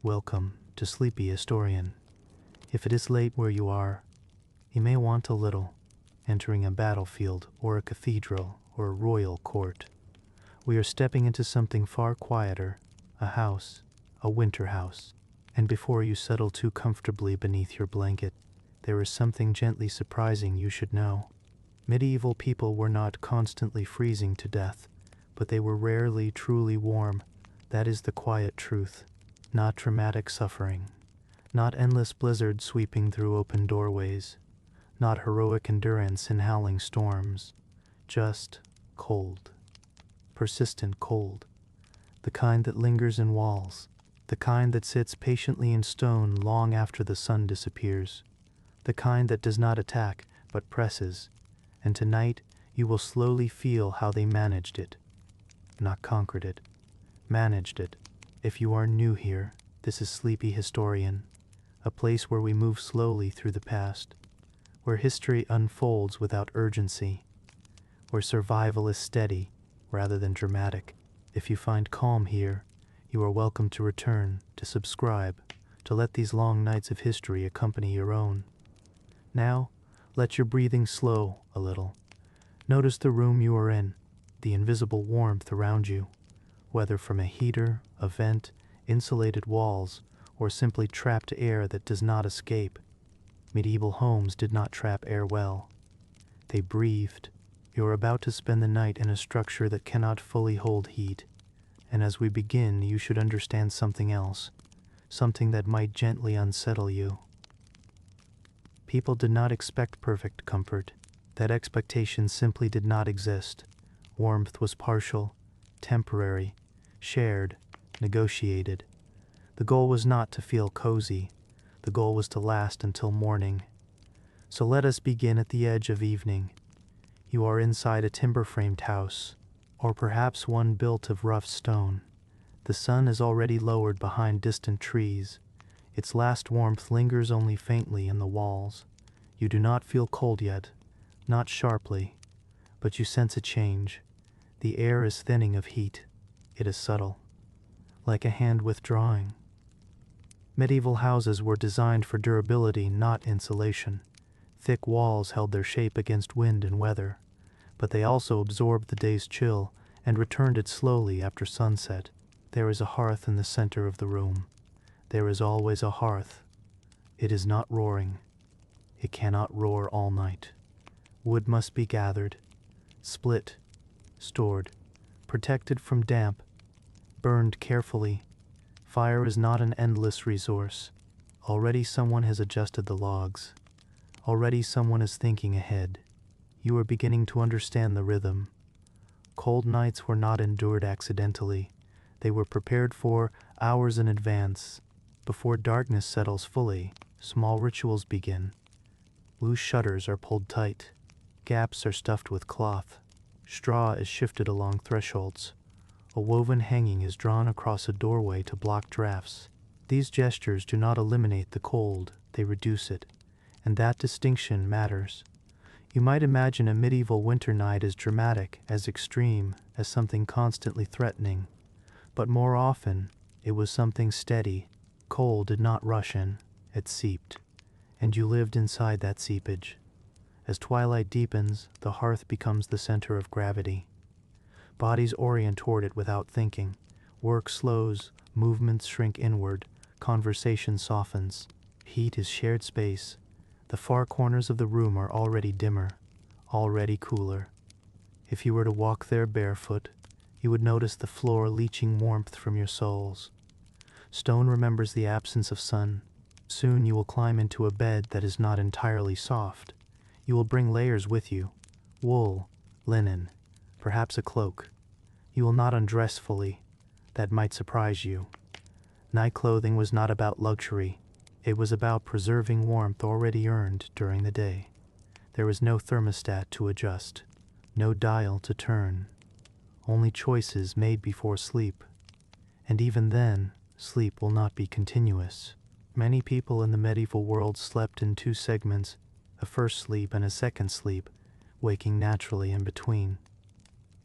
Welcome to Sleepy Historian. If it is late where you are, you may want a little, entering a battlefield or a cathedral or a royal court. We are stepping into something far quieter, a house, a winter house. And before you settle too comfortably beneath your blanket, there is something gently surprising you should know. Medieval people were not constantly freezing to death, but they were rarely truly warm. That is the quiet truth. Not dramatic suffering, not endless blizzards sweeping through open doorways, not heroic endurance in howling storms, just cold, persistent cold, the kind that lingers in walls, the kind that sits patiently in stone long after the sun disappears, the kind that does not attack but presses, and tonight you will slowly feel how they managed it, not conquered it, managed it. If you are new here, this is Sleepy Historian, a place where we move slowly through the past, where history unfolds without urgency, where survival is steady rather than dramatic. If you find calm here, you are welcome to return, to subscribe, to let these long nights of history accompany your own. Now, let your breathing slow a little. Notice the room you are in, the invisible warmth around you, whether from a heater, a vent, insulated walls, or simply trapped air that does not escape. Medieval homes did not trap air well. They breathed. You are about to spend the night in a structure that cannot fully hold heat. And as we begin, you should understand something else, something that might gently unsettle you. People did not expect perfect comfort. That expectation simply did not exist. Warmth was partial, temporary, shared, negotiated. The goal was not to feel cozy. The goal was to last until morning. So let us begin at the edge of evening. You are inside a timber-framed house, or perhaps one built of rough stone. The sun is already lowered behind distant trees. Its last warmth lingers only faintly in the walls. You do not feel cold yet, not sharply, but you sense a change. The air is thinning of heat. It is subtle, like a hand withdrawing. Medieval houses were designed for durability, not insulation. Thick walls held their shape against wind and weather, but they also absorbed the day's chill and returned it slowly after sunset. There is a hearth in the center of the room. There is always a hearth. It is not roaring. It cannot roar all night. Wood must be gathered, split, stored, protected from damp, burned carefully. Fire is not an endless resource. Already someone has adjusted the logs. Already someone is thinking ahead. You are beginning to understand the rhythm. Cold nights were not endured accidentally. They were prepared for hours in advance. Before darkness settles fully, small rituals begin. Loose shutters are pulled tight. Gaps are stuffed with cloth. Straw is shifted along thresholds. A woven hanging is drawn across a doorway to block drafts. These gestures do not eliminate the cold, they reduce it, and that distinction matters. You might imagine a medieval winter night as dramatic, as extreme, as something constantly threatening, but more often it was something steady. Cold did not rush in, it seeped, and you lived inside that seepage. As twilight deepens, the hearth becomes the center of gravity. Bodies orient toward it without thinking. Work slows, movements shrink inward, conversation softens. Heat is shared space. The far corners of the room are already dimmer, already cooler. If you were to walk there barefoot, you would notice the floor leaching warmth from your soles. Stone remembers the absence of sun. Soon you will climb into a bed that is not entirely soft. You will bring layers with you, wool, linen, perhaps a cloak. You will not undress fully. That might surprise you. Night clothing was not about luxury. It was about preserving warmth already earned during the day. There was no thermostat to adjust, no dial to turn, only choices made before sleep. And even then, sleep will not be continuous. Many people in the medieval world slept in two segments, a first sleep and a second sleep, waking naturally in between.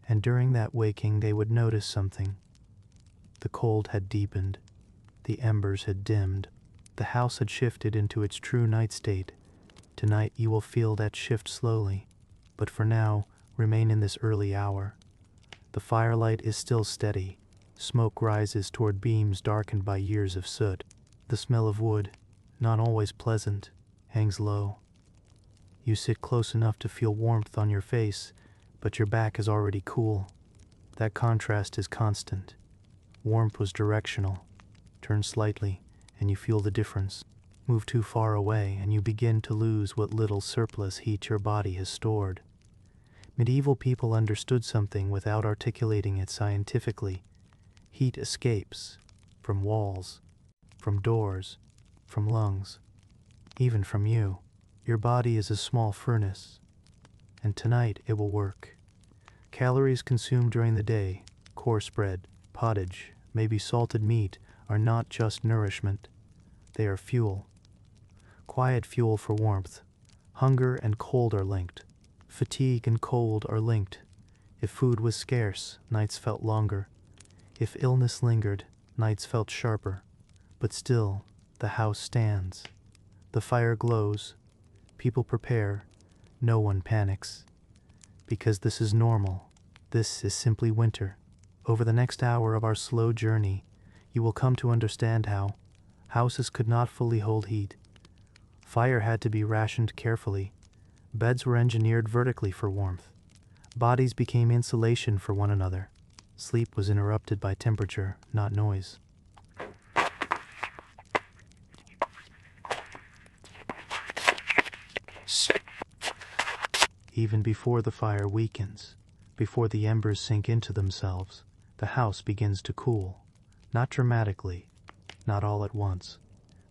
And during that waking they would notice something. The cold had deepened. The embers had dimmed. The house had shifted into its true night state. Tonight you will feel that shift slowly, but for now, remain in this early hour. The firelight is still steady. Smoke rises toward beams darkened by years of soot. The smell of wood, not always pleasant, hangs low. You sit close enough to feel warmth on your face, but your back is already cool. That contrast is constant. Warmth was directional. Turn slightly, and you feel the difference. Move too far away, and you begin to lose what little surplus heat your body has stored. Medieval people understood something without articulating it scientifically. Heat escapes from walls, from doors, from lungs, even from you. Your body is a small furnace, and tonight it will work. Calories consumed during the day, coarse bread, pottage, maybe salted meat, are not just nourishment. They are fuel. Quiet fuel for warmth. Hunger and cold are linked. Fatigue and cold are linked. If food was scarce, nights felt longer. If illness lingered, nights felt sharper. But still, the house stands. The fire glows. People prepare. No one panics. Because this is normal. This is simply winter. Over the next hour of our slow journey, you will come to understand how houses could not fully hold heat. Fire had to be rationed carefully. Beds were engineered vertically for warmth. Bodies became insulation for one another. Sleep was interrupted by temperature, not noise. Even before the fire weakens, before the embers sink into themselves, the house begins to cool. Not dramatically, not all at once,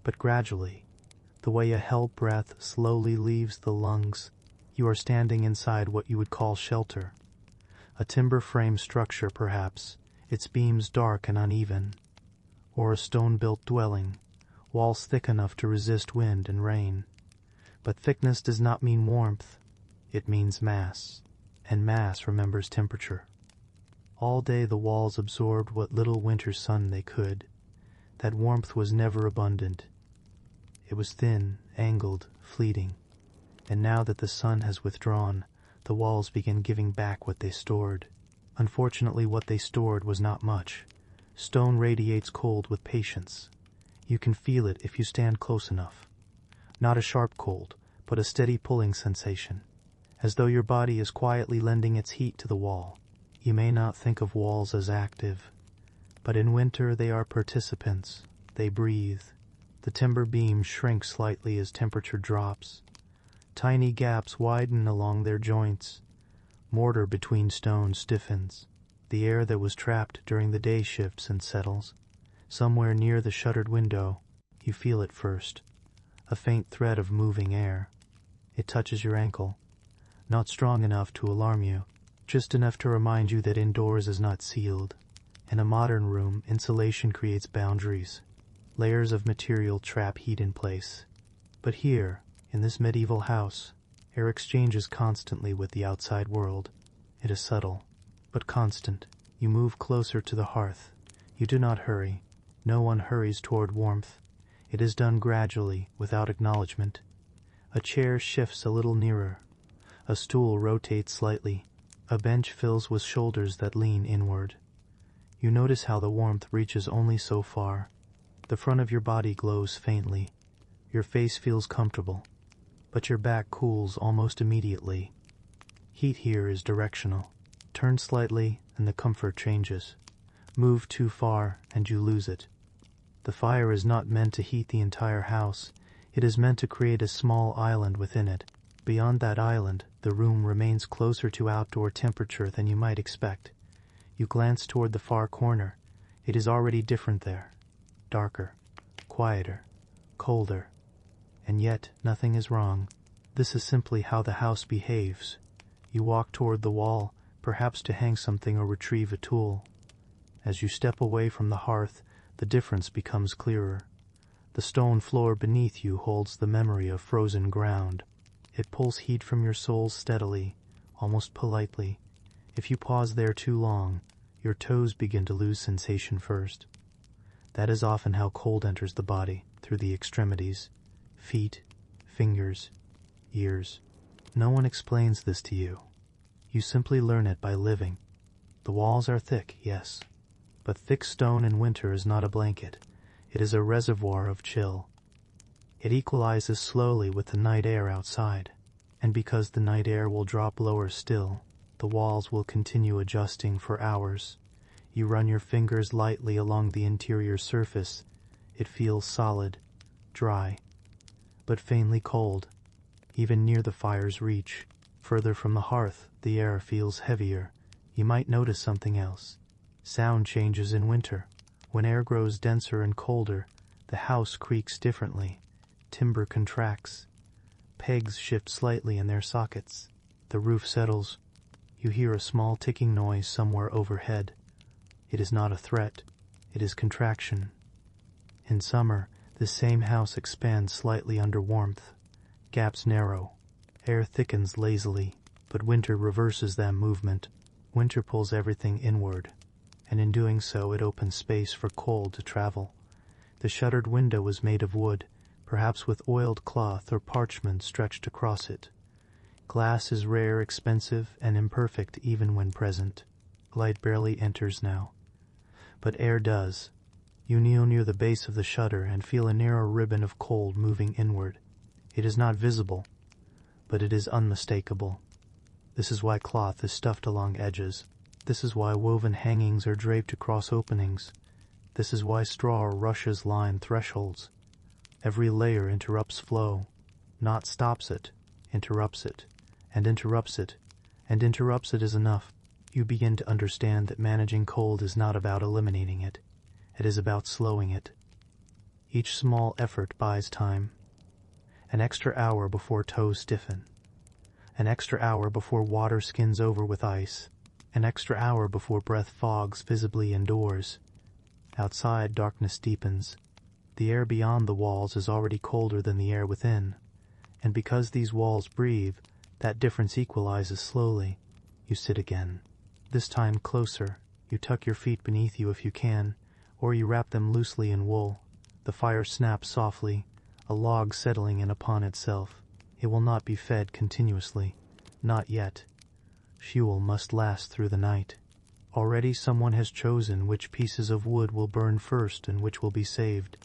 but gradually, the way a hell breath slowly leaves the lungs. You are standing inside what you would call shelter. A timber frame structure, perhaps, its beams dark and uneven. Or a stone-built dwelling, walls thick enough to resist wind and rain. But thickness does not mean warmth. It means mass, and mass remembers temperature. All day the walls absorbed what little winter sun they could. That warmth was never abundant. It was thin, angled, fleeting. And now that the sun has withdrawn, the walls begin giving back what they stored. Unfortunately, what they stored was not much. Stone radiates cold with patience. You can feel it if you stand close enough. Not a sharp cold, but a steady pulling sensation, as though your body is quietly lending its heat to the wall. You may not think of walls as active, but in winter they are participants. They breathe. The timber beams shrink slightly as temperature drops. Tiny gaps widen along their joints. Mortar between stones stiffens. The air that was trapped during the day shifts and settles. Somewhere near the shuttered window, you feel it first. A faint thread of moving air. It touches your ankle. Not strong enough to alarm you, just enough to remind you that indoors is not sealed. In a modern room, insulation creates boundaries. Layers of material trap heat in place. But here, in this medieval house, air exchanges constantly with the outside world. It is subtle, but constant. You move closer to the hearth. You do not hurry. No one hurries toward warmth. It is done gradually, without acknowledgement. A chair shifts a little nearer. A stool rotates slightly. A bench fills with shoulders that lean inward. You notice how the warmth reaches only so far. The front of your body glows faintly. Your face feels comfortable, but your back cools almost immediately. Heat here is directional. Turn slightly and the comfort changes. Move too far and you lose it. The fire is not meant to heat the entire house. It is meant to create a small island within it. Beyond that island, the room remains closer to outdoor temperature than you might expect. You glance toward the far corner. It is already different there. Darker, quieter, colder. And yet, nothing is wrong. This is simply how the house behaves. You walk toward the wall, perhaps to hang something or retrieve a tool. As you step away from the hearth, the difference becomes clearer. The stone floor beneath you holds the memory of frozen ground. It pulls heat from your soul steadily, almost politely. If you pause there too long, your toes begin to lose sensation first. That is often how cold enters the body, through the extremities, feet, fingers, ears. No one explains this to you. You simply learn it by living. The walls are thick, yes, but thick stone in winter is not a blanket. It is a reservoir of chill. It equalizes slowly with the night air outside, and because the night air will drop lower still, the walls will continue adjusting for hours. You run your fingers lightly along the interior surface. It feels solid, dry, but faintly cold, even near the fire's reach. Further from the hearth, the air feels heavier. You might notice something else. Sound changes in winter. When air grows denser and colder, the house creaks differently. Timber contracts. Pegs shift slightly in their sockets. The roof settles. You hear a small ticking noise somewhere overhead. It is not a threat. It is contraction. In summer, this same house expands slightly under warmth. Gaps narrow. Air thickens lazily, but winter reverses that movement. Winter pulls everything inward, and in doing so it opens space for cold to travel. The shuttered window was made of wood, perhaps with oiled cloth or parchment stretched across it. Glass is rare, expensive, and imperfect even when present. Light barely enters now. But air does. You kneel near the base of the shutter and feel a narrow ribbon of cold moving inward. It is not visible, but it is unmistakable. This is why cloth is stuffed along edges. This is why woven hangings are draped across openings. This is why straw or rushes line thresholds. Every layer interrupts flow, not stops it, interrupts it, and interrupts it, and interrupts it is enough. You begin to understand that managing cold is not about eliminating it. It is about slowing it. Each small effort buys time. An extra hour before toes stiffen. An extra hour before water skins over with ice. An extra hour before breath fogs visibly indoors. Outside, darkness deepens. The air beyond the walls is already colder than the air within. And because these walls breathe, that difference equalizes slowly. You sit again. This time closer. You tuck your feet beneath you if you can, or you wrap them loosely in wool. The fire snaps softly, a log settling in upon itself. It will not be fed continuously. Not yet. Fuel must last through the night. Already someone has chosen which pieces of wood will burn first and which will be saved.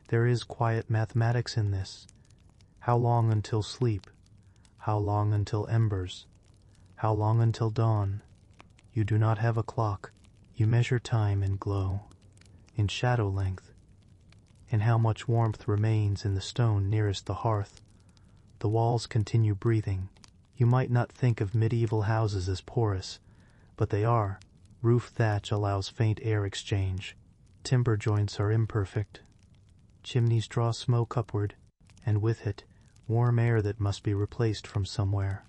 There is quiet mathematics in this. How long until sleep? How long until embers? How long until dawn? You do not have a clock. You measure time in glow, in shadow length, in how much warmth remains in the stone nearest the hearth. The walls continue breathing. You might not think of medieval houses as porous, but they are. Roof thatch allows faint air exchange. Timber joints are imperfect. Chimneys draw smoke upward, and with it, warm air that must be replaced from somewhere.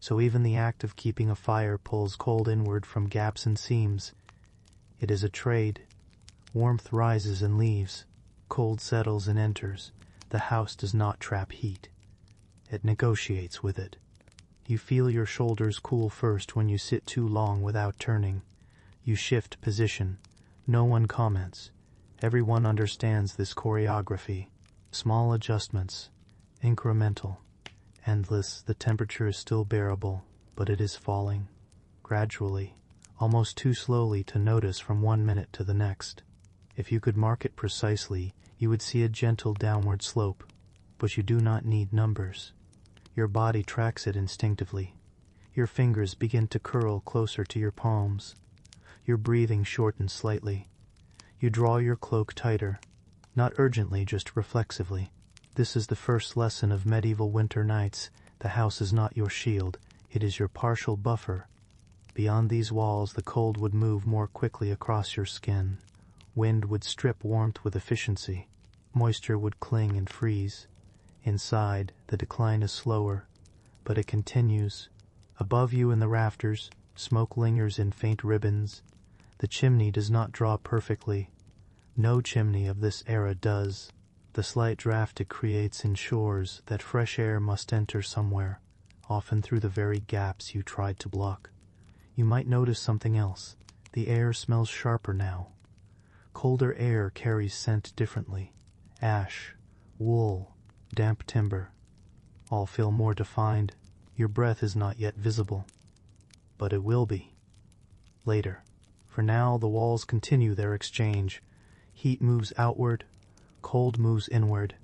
So even the act of keeping a fire pulls cold inward from gaps and seams. It is a trade. Warmth rises and leaves. Cold settles and enters. The house does not trap heat. It negotiates with it. You feel your shoulders cool first when you sit too long without turning. You shift position. No one comments. Everyone understands this choreography. Small adjustments. Incremental. Endless. The temperature is still bearable, but it is falling. Gradually. Almost too slowly to notice from 1 minute to the next. If you could mark it precisely, you would see a gentle downward slope. But you do not need numbers. Your body tracks it instinctively. Your fingers begin to curl closer to your palms. Your breathing shortens slightly. You draw your cloak tighter, not urgently, just reflexively. This is the first lesson of medieval winter nights. The house is not your shield, it is your partial buffer. Beyond these walls, the cold would move more quickly across your skin. Wind would strip warmth with efficiency. Moisture would cling and freeze. Inside, the decline is slower, but it continues. Above you in the rafters, smoke lingers in faint ribbons. The chimney does not draw perfectly. No chimney of this era does. The slight draft it creates ensures that fresh air must enter somewhere, often through the very gaps you tried to block. You might notice something else. The air smells sharper now. Colder air carries scent differently. Ash, wool, damp timber, all feel more defined. Your breath is not yet visible, but it will be. Later. For now, the walls continue their exchange. Heat moves outward, cold moves inward.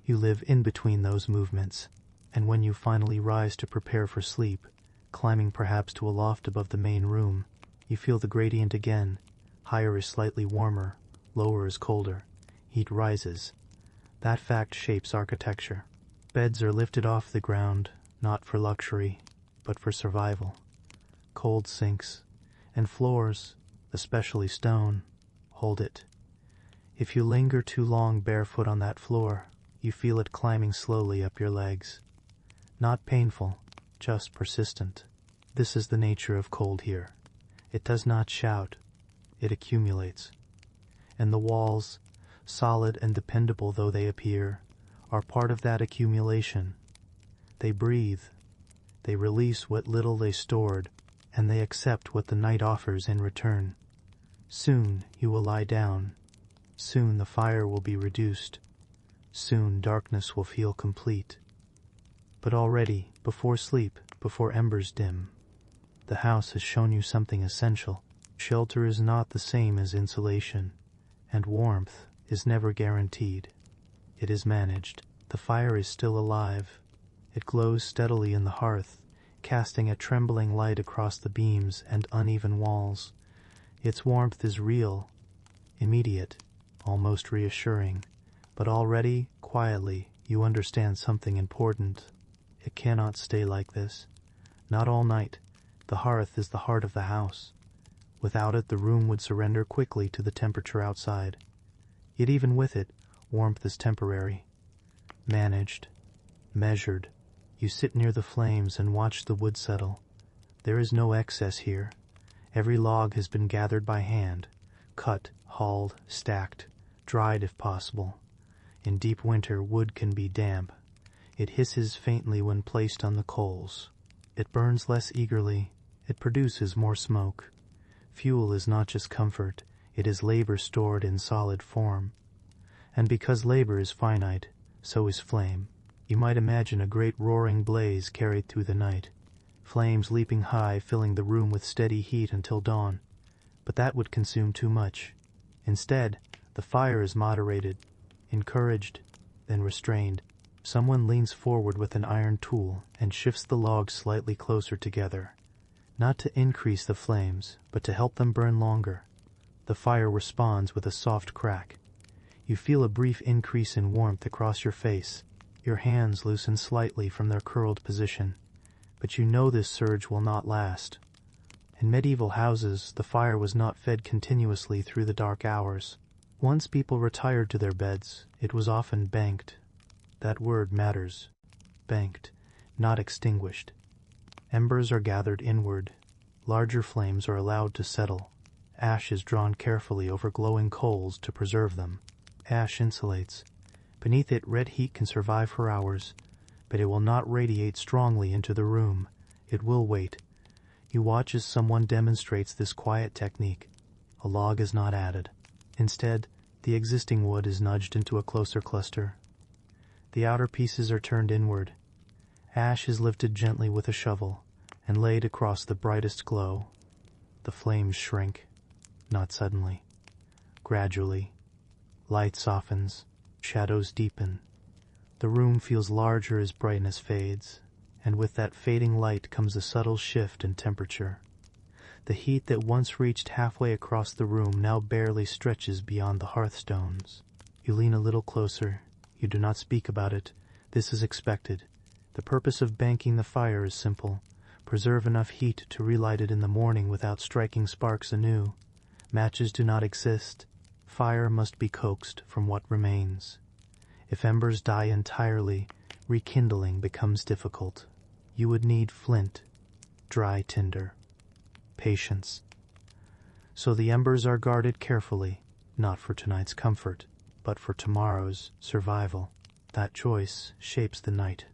You live in between those movements, and when you finally rise to prepare for sleep, climbing perhaps to a loft above the main room, you feel the gradient again. Higher is slightly warmer, lower is colder. Heat rises. That fact shapes architecture. Beds are lifted off the ground, not for luxury, but for survival. Cold sinks, and floors, especially stone, hold it. If you linger too long barefoot on that floor, you feel it climbing slowly up your legs. Not painful, just persistent. This is the nature of cold here. It does not shout, it accumulates. And the walls, solid and dependable though they appear, are part of that accumulation. They breathe, they release what little they stored, and they accept what the night offers in return. Soon you will lie down. Soon the fire will be reduced. Soon darkness will feel complete. But already, before sleep, before embers dim, the house has shown you something essential. Shelter is not the same as insulation, and warmth is never guaranteed. It is managed. The fire is still alive. It glows steadily in the hearth, casting a trembling light across the beams and uneven walls. Its warmth is real, immediate, almost reassuring, but already, quietly, you understand something important. It cannot stay like this. Not all night. The hearth is the heart of the house. Without it, the room would surrender quickly to the temperature outside. Yet even with it, warmth is temporary. Managed, measured. You sit near the flames and watch the wood settle. There is no excess here. Every log has been gathered by hand, cut, hauled, stacked, dried if possible. In deep winter, wood can be damp. It hisses faintly when placed on the coals. It burns less eagerly. It produces more smoke. Fuel is not just comfort, it is labor stored in solid form. And because labor is finite, so is flame. You might imagine a great roaring blaze carried through the night, flames leaping high, filling the room with steady heat until dawn. But that would consume too much. Instead, the fire is moderated, encouraged, then restrained. Someone leans forward with an iron tool and shifts the logs slightly closer together, not to increase the flames, but to help them burn longer. The fire responds with a soft crack. You feel a brief increase in warmth across your face. Your hands loosen slightly from their curled position, but you know this surge will not last. In medieval houses, the fire was not fed continuously through the dark hours. Once people retired to their beds, it was often banked. That word matters. Banked, not extinguished. Embers are gathered inward. Larger flames are allowed to settle. Ash is drawn carefully over glowing coals to preserve them. Ash insulates. Beneath it, red heat can survive for hours, but it will not radiate strongly into the room. It will wait. You watch as someone demonstrates this quiet technique. A log is not added. Instead, the existing wood is nudged into a closer cluster. The outer pieces are turned inward. Ash is lifted gently with a shovel and laid across the brightest glow. The flames shrink, not suddenly. Gradually, light softens, shadows deepen. The room feels larger as brightness fades, and with that fading light comes a subtle shift in temperature. The heat that once reached halfway across the room now barely stretches beyond the hearthstones. You lean a little closer. You do not speak about it. This is expected. The purpose of banking the fire is simple. Preserve enough heat to relight it in the morning without striking sparks anew. Matches do not exist. Fire must be coaxed from what remains. If embers die entirely, rekindling becomes difficult. You would need flint, dry tinder, patience. So the embers are guarded carefully, not for tonight's comfort, but for tomorrow's survival. That choice shapes the night.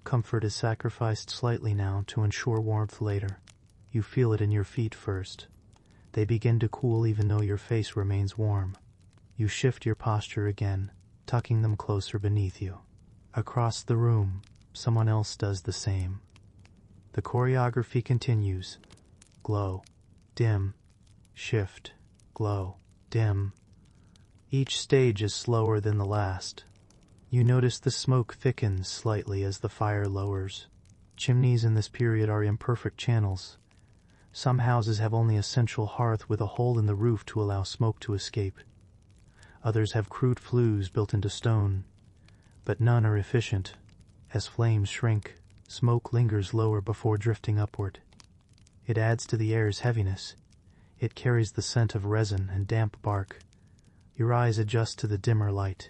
Comfort is sacrificed slightly now to ensure warmth later. You feel it in your feet first. They begin to cool even though your face remains warm. You shift your posture again, tucking them closer beneath you. Across the room, someone else does the same. The choreography continues. Glow, dim, shift, glow, dim. Each stage is slower than the last. You notice the smoke thickens slightly as the fire lowers. Chimneys in this period are imperfect channels. Some houses have only a central hearth with a hole in the roof to allow smoke to escape. Others have crude flues built into stone, but none are efficient. As flames shrink, smoke lingers lower before drifting upward. It adds to the air's heaviness. It carries the scent of resin and damp bark. Your eyes adjust to the dimmer light.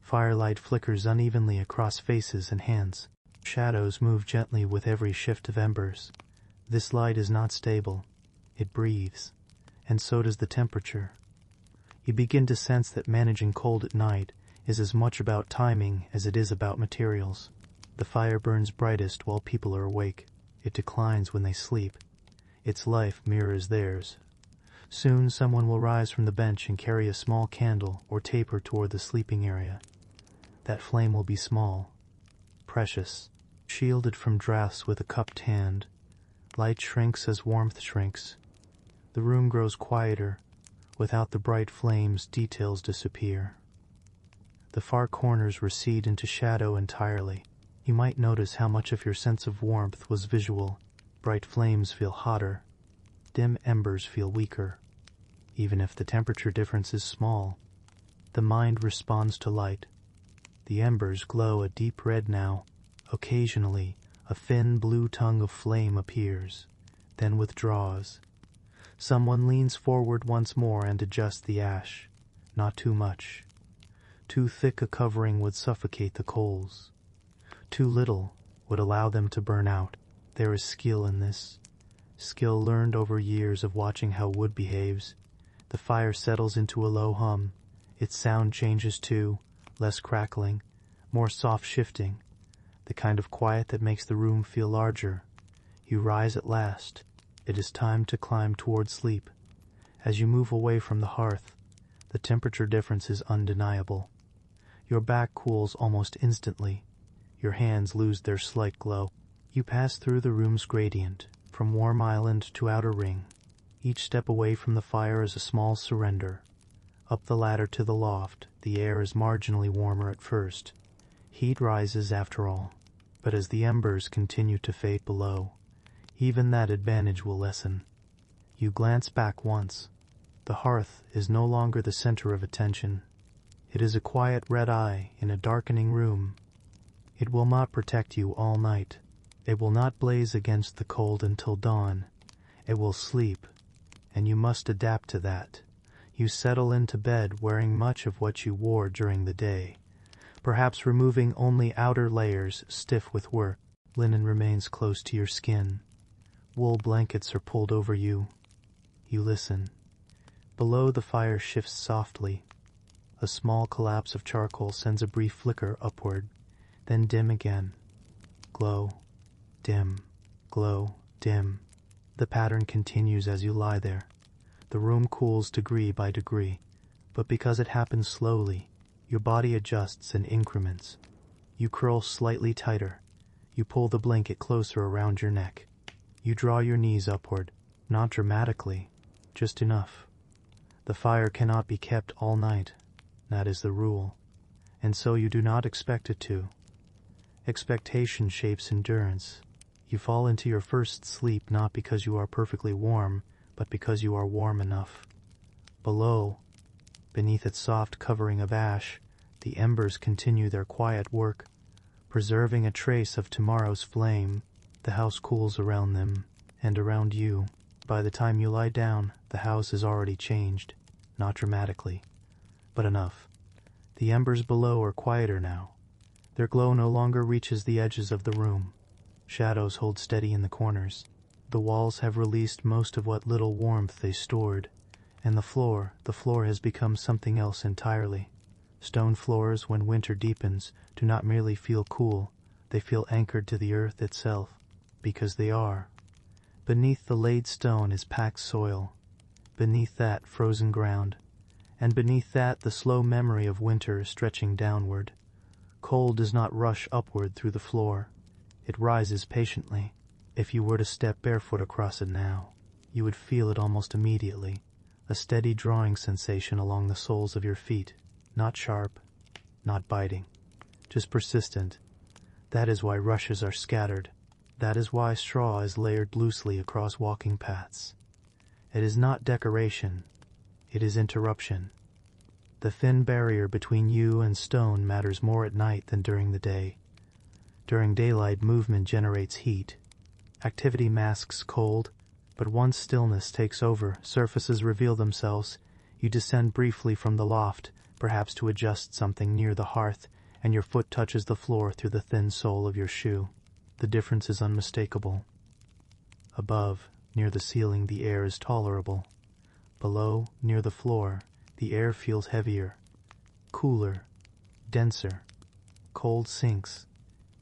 Firelight flickers unevenly across faces and hands. Shadows move gently with every shift of embers. This light is not stable. It breathes, and so does the temperature. You begin to sense that managing cold at night is as much about timing as it is about materials. The fire burns brightest while people are awake. It declines when they sleep. Its life mirrors theirs. Soon someone will rise from the bench and carry a small candle or taper toward the sleeping area. That flame will be small, precious, shielded from drafts with a cupped hand. Light shrinks as warmth shrinks. The room grows quieter. Without the bright flames, details disappear. The far corners recede into shadow entirely. You might notice how much of your sense of warmth was visual. Bright flames feel hotter. Dim embers feel weaker. Even if the temperature difference is small, the mind responds to light. The embers glow a deep red now. Occasionally, a thin blue tongue of flame appears, then withdraws. Someone leans forward once more and adjusts the ash. Not too much. Too thick a covering would suffocate the coals. Too little would allow them to burn out. There is skill in this. Skill learned over years of watching how wood behaves. The fire settles into a low hum. Its sound changes too, less crackling, more soft shifting, the kind of quiet that makes the room feel larger. You rise at last. It is time to climb toward sleep. As you move away from the hearth, the temperature difference is undeniable. Your back cools almost instantly. Your hands lose their slight glow. You pass through the room's gradient, from warm island to outer ring. Each step away from the fire is a small surrender. Up the ladder to the loft, the air is marginally warmer at first. Heat rises after all, but as the embers continue to fade below, even that advantage will lessen. You glance back once. The hearth is no longer the center of attention. It is a quiet red eye in a darkening room. It will not protect you all night. It will not blaze against the cold until dawn. It will sleep, and you must adapt to that. You settle into bed wearing much of what you wore during the day, perhaps removing only outer layers stiff with work. Linen remains close to your skin. Wool blankets are pulled over you. You listen. Below, the fire shifts softly. A small collapse of charcoal sends a brief flicker upward, then dim again. Glow, dim, glow, dim. The pattern continues as you lie there. The room cools degree by degree, but because it happens slowly, your body adjusts in increments. You curl slightly tighter. You pull the blanket closer around your neck. You draw your knees upward, not dramatically, just enough. The fire cannot be kept all night. That is the rule, and so you do not expect it to. Expectation shapes endurance. You fall into your first sleep not because you are perfectly warm, but because you are warm enough. Below, beneath its soft covering of ash, the embers continue their quiet work, preserving a trace of tomorrow's flame. The house cools around them, and around you. By the time you lie down, the house is already changed, not dramatically, but enough. The embers below are quieter now. Their glow no longer reaches the edges of the room. Shadows hold steady in the corners. The walls have released most of what little warmth they stored, and the floor has become something else entirely. Stone floors, when winter deepens, do not merely feel cool, they feel anchored to the earth itself, because they are. Beneath the laid stone is packed soil. beneath that frozen ground, and beneath that the slow memory of winter stretching downward. Cold does not rush upward through the floor. It rises patiently. If you were to step barefoot across it now, you would feel it almost immediately, a steady drawing sensation along the soles of your feet, not sharp, not biting, just persistent. That is why rushes are scattered. That is why straw is layered loosely across walking paths. It is not decoration, it is interruption. The thin barrier between you and stone matters more at night than during the day. During daylight, movement generates heat. Activity masks cold, but once stillness takes over, surfaces reveal themselves. You descend briefly from the loft, perhaps to adjust something near the hearth, and your foot touches the floor through the thin sole of your shoe. The difference is unmistakable. Above, near the ceiling, the air is tolerable. Below, near the floor, the air feels heavier, cooler, denser. Cold sinks.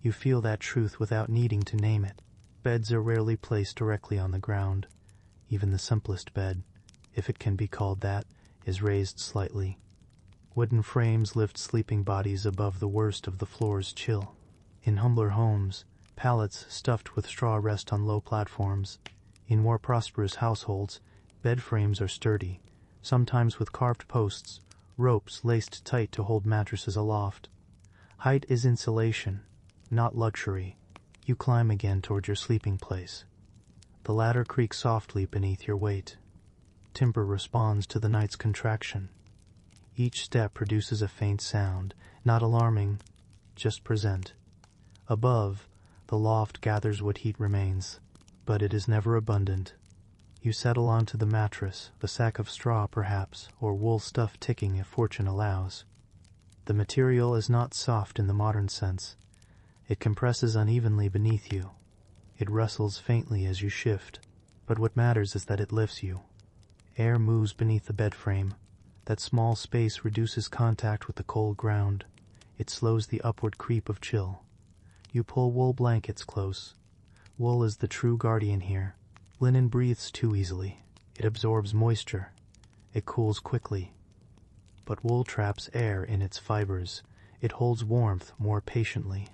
You feel that truth without needing to name it. Beds are rarely placed directly on the ground. Even the simplest bed, if it can be called that, is raised slightly. Wooden frames lift sleeping bodies above the worst of the floor's chill. In humbler homes, pallets stuffed with straw rest on low platforms. In more prosperous households, bed frames are sturdy, sometimes with carved posts, ropes laced tight to hold mattresses aloft. Height is insulation, not luxury. You climb again toward your sleeping place. The ladder creaks softly beneath your weight. Timber responds to the night's contraction. Each step produces a faint sound, not alarming, just present. Above, the loft gathers what heat remains, but it is never abundant. You settle onto the mattress, a sack of straw perhaps, or wool stuff ticking if fortune allows. The material is not soft in the modern sense. It compresses unevenly beneath you. It rustles faintly as you shift, but what matters is that it lifts you. Air moves beneath the bed frame. That small space reduces contact with the cold ground. It slows the upward creep of chill. You pull wool blankets close. Wool is the true guardian here. Linen breathes too easily. It absorbs moisture. It cools quickly. But wool traps air in its fibers. It holds warmth more patiently.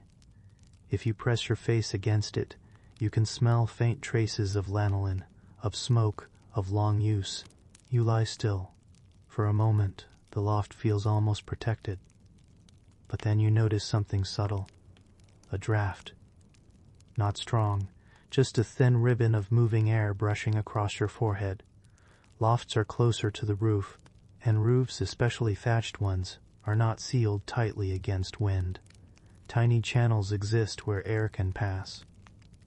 If you press your face against it, you can smell faint traces of lanolin, of smoke, of long use. You lie still. For a moment, the loft feels almost protected. But then you notice something subtle. A draft. Not strong, just a thin ribbon of moving air brushing across your forehead. Lofts are closer to the roof, and roofs, especially thatched ones, are not sealed tightly against wind. Tiny channels exist where air can pass.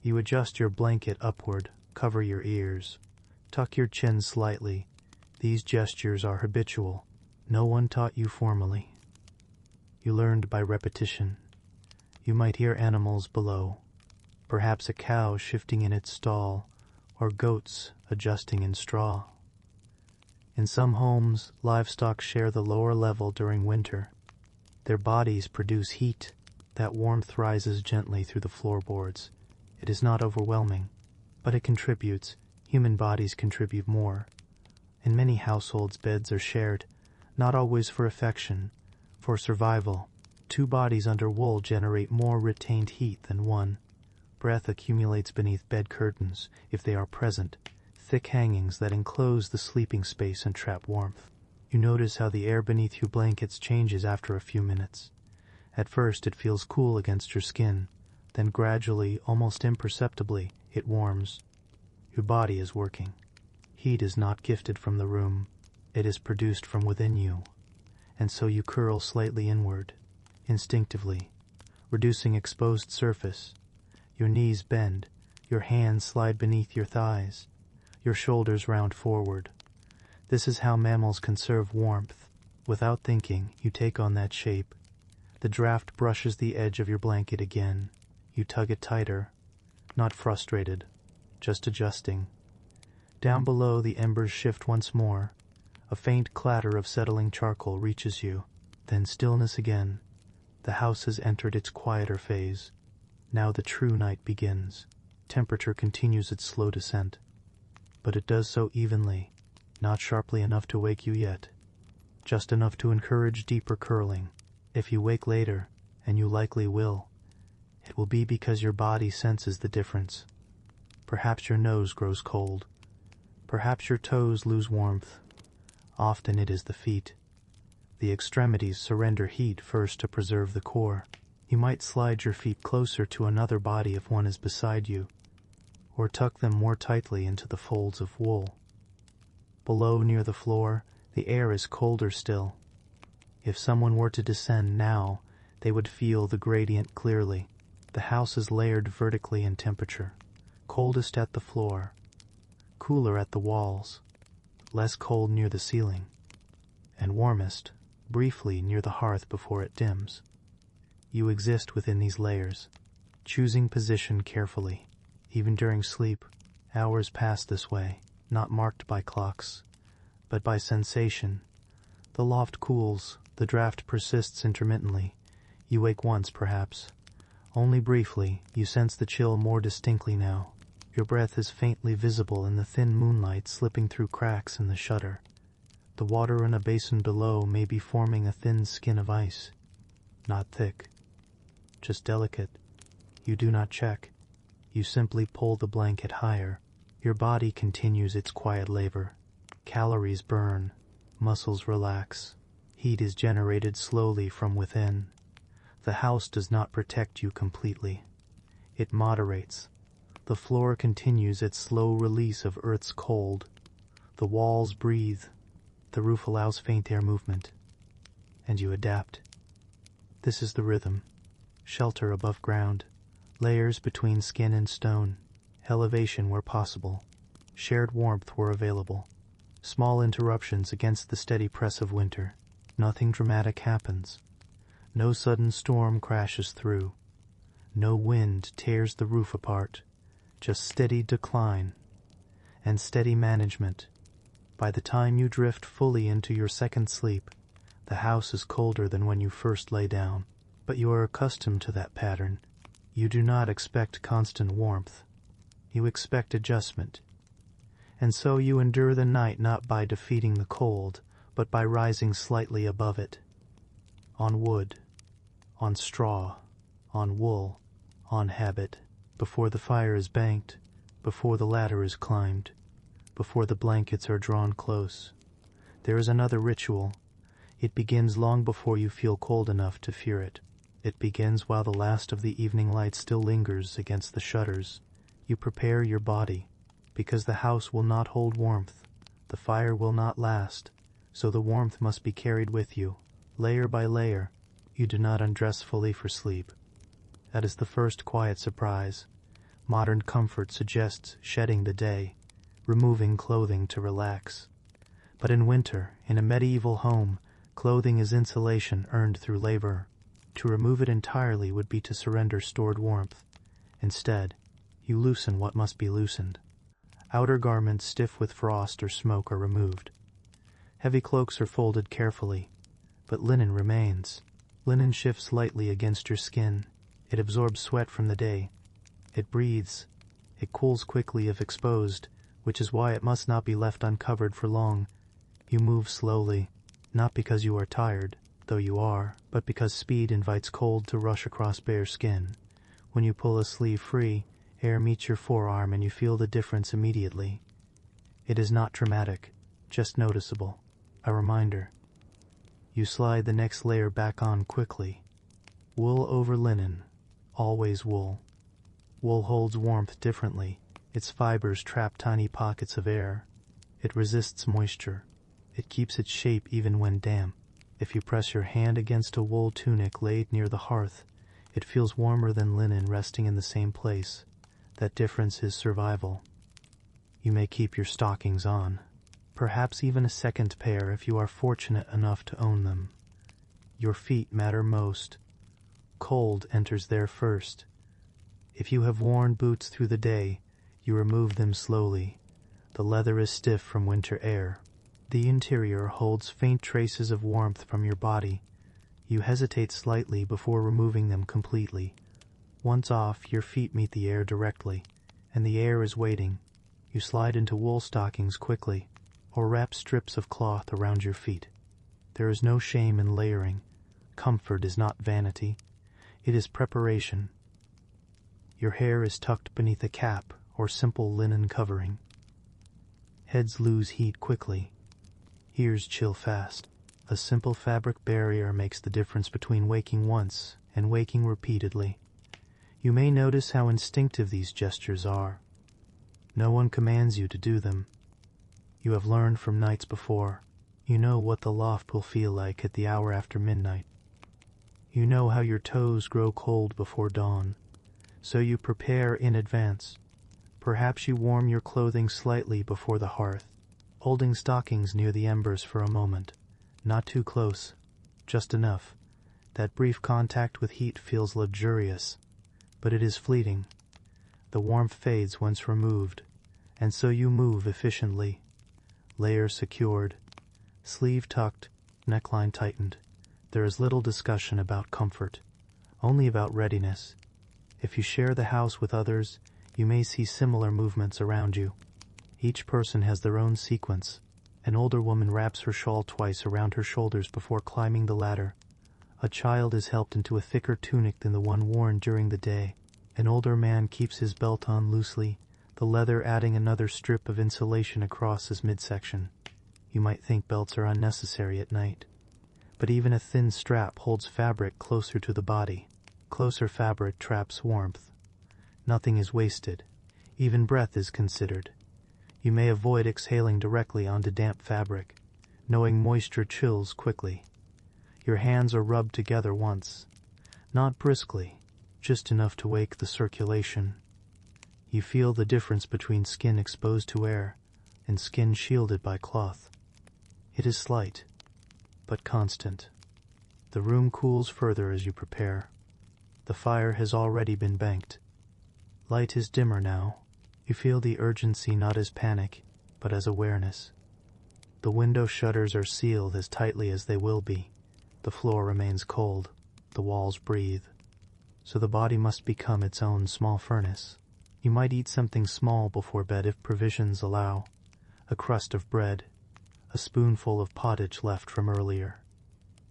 You adjust your blanket upward, cover your ears, tuck your chin slightly. These gestures are habitual. No one taught you formally. You learned by repetition. You might hear animals below, perhaps a cow shifting in its stall, or goats adjusting in straw. In some homes, livestock share the lower level during winter. Their bodies produce heat. That warmth rises gently through the floorboards. It is not overwhelming, but it contributes. Human bodies contribute more. In many households, beds are shared, not always for affection, for survival. Two bodies under wool generate more retained heat than one. Breath accumulates beneath bed curtains, if they are present, thick hangings that enclose the sleeping space and trap warmth. You notice how the air beneath your blankets changes after a few minutes. At first it feels cool against your skin, then gradually, almost imperceptibly, it warms. Your body is working. Heat is not gifted from the room. It is produced from within you. And so you curl slightly inward, instinctively, reducing exposed surface. Your knees bend. Your hands slide beneath your thighs. Your shoulders round forward. This is how mammals conserve warmth. Without thinking, you take on that shape. The draft brushes the edge of your blanket again. You tug it tighter. Not frustrated, just adjusting. Down below, the embers shift once more. A faint clatter of settling charcoal reaches you. Then stillness again. The house has entered its quieter phase. Now the true night begins. Temperature continues its slow descent. But it does so evenly. not sharply enough to wake you yet, just enough to encourage deeper curling. If you wake later, and you likely will, it will be because your body senses the difference. Perhaps your nose grows cold. Perhaps your toes lose warmth. Often it is the feet. The extremities surrender heat first to preserve the core. You might slide your feet closer to another body if one is beside you, or tuck them more tightly into the folds of wool. Below, near the floor, the air is colder still. If someone were to descend now, they would feel the gradient clearly. The house is layered vertically in temperature, coldest at the floor, cooler at the walls, less cold near the ceiling, and warmest, briefly, near the hearth before it dims. You exist within these layers, choosing position carefully. Even during sleep, hours pass this way, not marked by clocks, but by sensation. The loft cools, the draft persists intermittently. You wake once, perhaps. Only briefly, you sense the chill more distinctly now. Your breath is faintly visible in the thin moonlight slipping through cracks in the shutter. The water in a basin below may be forming a thin skin of ice. Not thick, just delicate. You do not check. You simply pull the blanket higher. Your body continues its quiet labor. Calories burn, muscles relax. Heat is generated slowly from within. The house does not protect you completely. It moderates. The floor continues its slow release of Earth's cold. The walls breathe. The roof allows faint air movement. And you adapt. This is the rhythm. Shelter above ground. Layers between skin and stone. Elevation where possible. Shared warmth where available. Small interruptions against the steady press of winter. Nothing dramatic happens. No sudden storm crashes through. No wind tears the roof apart. Just steady decline. And steady management. By the time you drift fully into your second sleep, the house is colder than when you first lay down. But you are accustomed to that pattern. You do not expect constant warmth. You expect adjustment. And so you endure the night not by defeating the cold, but by rising slightly above it. On wood, on straw, on wool, on habit, before the fire is banked, before the ladder is climbed, before the blankets are drawn close. There is another ritual. It begins long before you feel cold enough to fear it. It begins while the last of the evening light still lingers against the shutters. You prepare your body, because the house will not hold warmth. The fire will not last, so the warmth must be carried with you, layer by layer. You do not undress fully for sleep. That is the first quiet surprise. Modern comfort suggests shedding the day, removing clothing to relax. But in winter, in a medieval home, clothing is insulation earned through labor. To remove it entirely would be to surrender stored warmth. Instead, you loosen what must be loosened. Outer garments stiff with frost or smoke are removed. Heavy cloaks are folded carefully, but linen remains. Linen shifts lightly against your skin. It absorbs sweat from the day. It breathes. It cools quickly if exposed, which is why it must not be left uncovered for long. You move slowly, not because you are tired, though you are, but because speed invites cold to rush across bare skin. When you pull a sleeve free, air meets your forearm and you feel the difference immediately. It is not dramatic, just noticeable. A reminder. You slide the next layer back on quickly. Wool over linen. Always wool. Wool holds warmth differently. Its fibers trap tiny pockets of air. It resists moisture. It keeps its shape even when damp. If you press your hand against a wool tunic laid near the hearth, it feels warmer than linen resting in the same place. That difference is survival. You may keep your stockings on, perhaps even a second pair if you are fortunate enough to own them. Your feet matter most. Cold enters there first. If you have worn boots through the day, you remove them slowly. The leather is stiff from winter air. The interior holds faint traces of warmth from your body. You hesitate slightly before removing them completely. Once off, your feet meet the air directly, and the air is waiting. You slide into wool stockings quickly, or wrap strips of cloth around your feet. There is no shame in layering. Comfort is not vanity. It is preparation. Your hair is tucked beneath a cap or simple linen covering. Heads lose heat quickly. Ears chill fast. A simple fabric barrier makes the difference between waking once and waking repeatedly. You may notice how instinctive these gestures are. No one commands you to do them. You have learned from nights before. You know what the loft will feel like at the hour after midnight. You know how your toes grow cold before dawn, so you prepare in advance. Perhaps you warm your clothing slightly before the hearth, holding stockings near the embers for a moment. Not too close, just enough. That brief contact with heat feels luxurious, but it is fleeting. The warmth fades once removed, and so you move efficiently. Layer secured, sleeve tucked, neckline tightened. There is little discussion about comfort, only about readiness. If you share the house with others, you may see similar movements around you. Each person has their own sequence. An older woman wraps her shawl twice around her shoulders before climbing the ladder. A child is helped into a thicker tunic than the one worn during the day. An older man keeps his belt on loosely, the leather adding another strip of insulation across his midsection. You might think belts are unnecessary at night, but even a thin strap holds fabric closer to the body. Closer fabric traps warmth. Nothing is wasted. Even breath is considered. You may avoid exhaling directly onto damp fabric, knowing moisture chills quickly. Your hands are rubbed together once, not briskly, just enough to wake the circulation. You feel the difference between skin exposed to air and skin shielded by cloth. It is slight, but constant. The room cools further as you prepare. The fire has already been banked. Light is dimmer now. You feel the urgency not as panic, but as awareness. The window shutters are sealed as tightly as they will be. The floor remains cold. The walls breathe. So the body must become its own small furnace. You might eat something small before bed if provisions allow. A crust of bread, a spoonful of pottage left from earlier.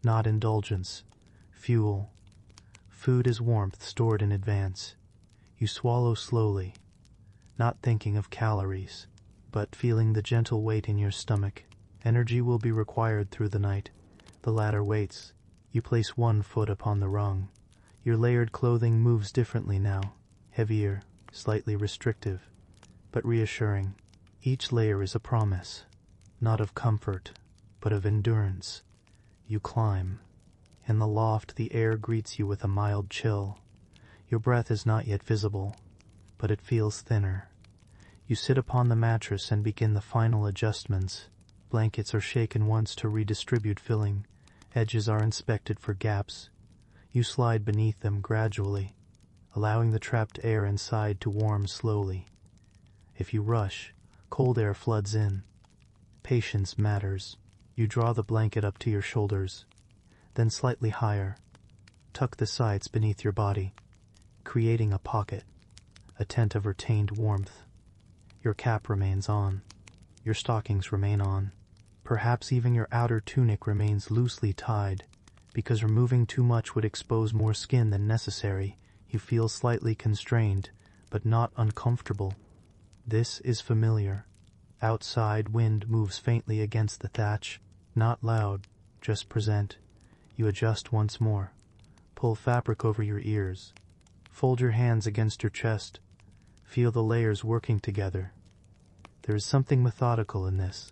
Not indulgence, fuel. Food is warmth stored in advance. You swallow slowly, not thinking of calories, but feeling the gentle weight in your stomach. Energy will be required through the night. The ladder waits. You place one foot upon the rung. Your layered clothing moves differently now, heavier, slightly restrictive, but reassuring. Each layer is a promise, not of comfort, but of endurance. You climb. In the loft, the air greets you with a mild chill. Your breath is not yet visible, but it feels thinner. You sit upon the mattress and begin the final adjustments. Blankets are shaken once to redistribute filling. Edges are inspected for gaps. You slide beneath them gradually, allowing the trapped air inside to warm slowly. If you rush, cold air floods in. Patience matters. You draw the blanket up to your shoulders, then slightly higher. Tuck the sides beneath your body, creating a pocket, a tent of retained warmth. Your cap remains on. Your stockings remain on. Perhaps even your outer tunic remains loosely tied, because removing too much would expose more skin than necessary. You feel slightly constrained, but not uncomfortable. This is familiar. Outside wind moves faintly against the thatch, not loud, just present. You adjust once more. Pull fabric over your ears. Fold your hands against your chest. Feel the layers working together. There is something methodical in this,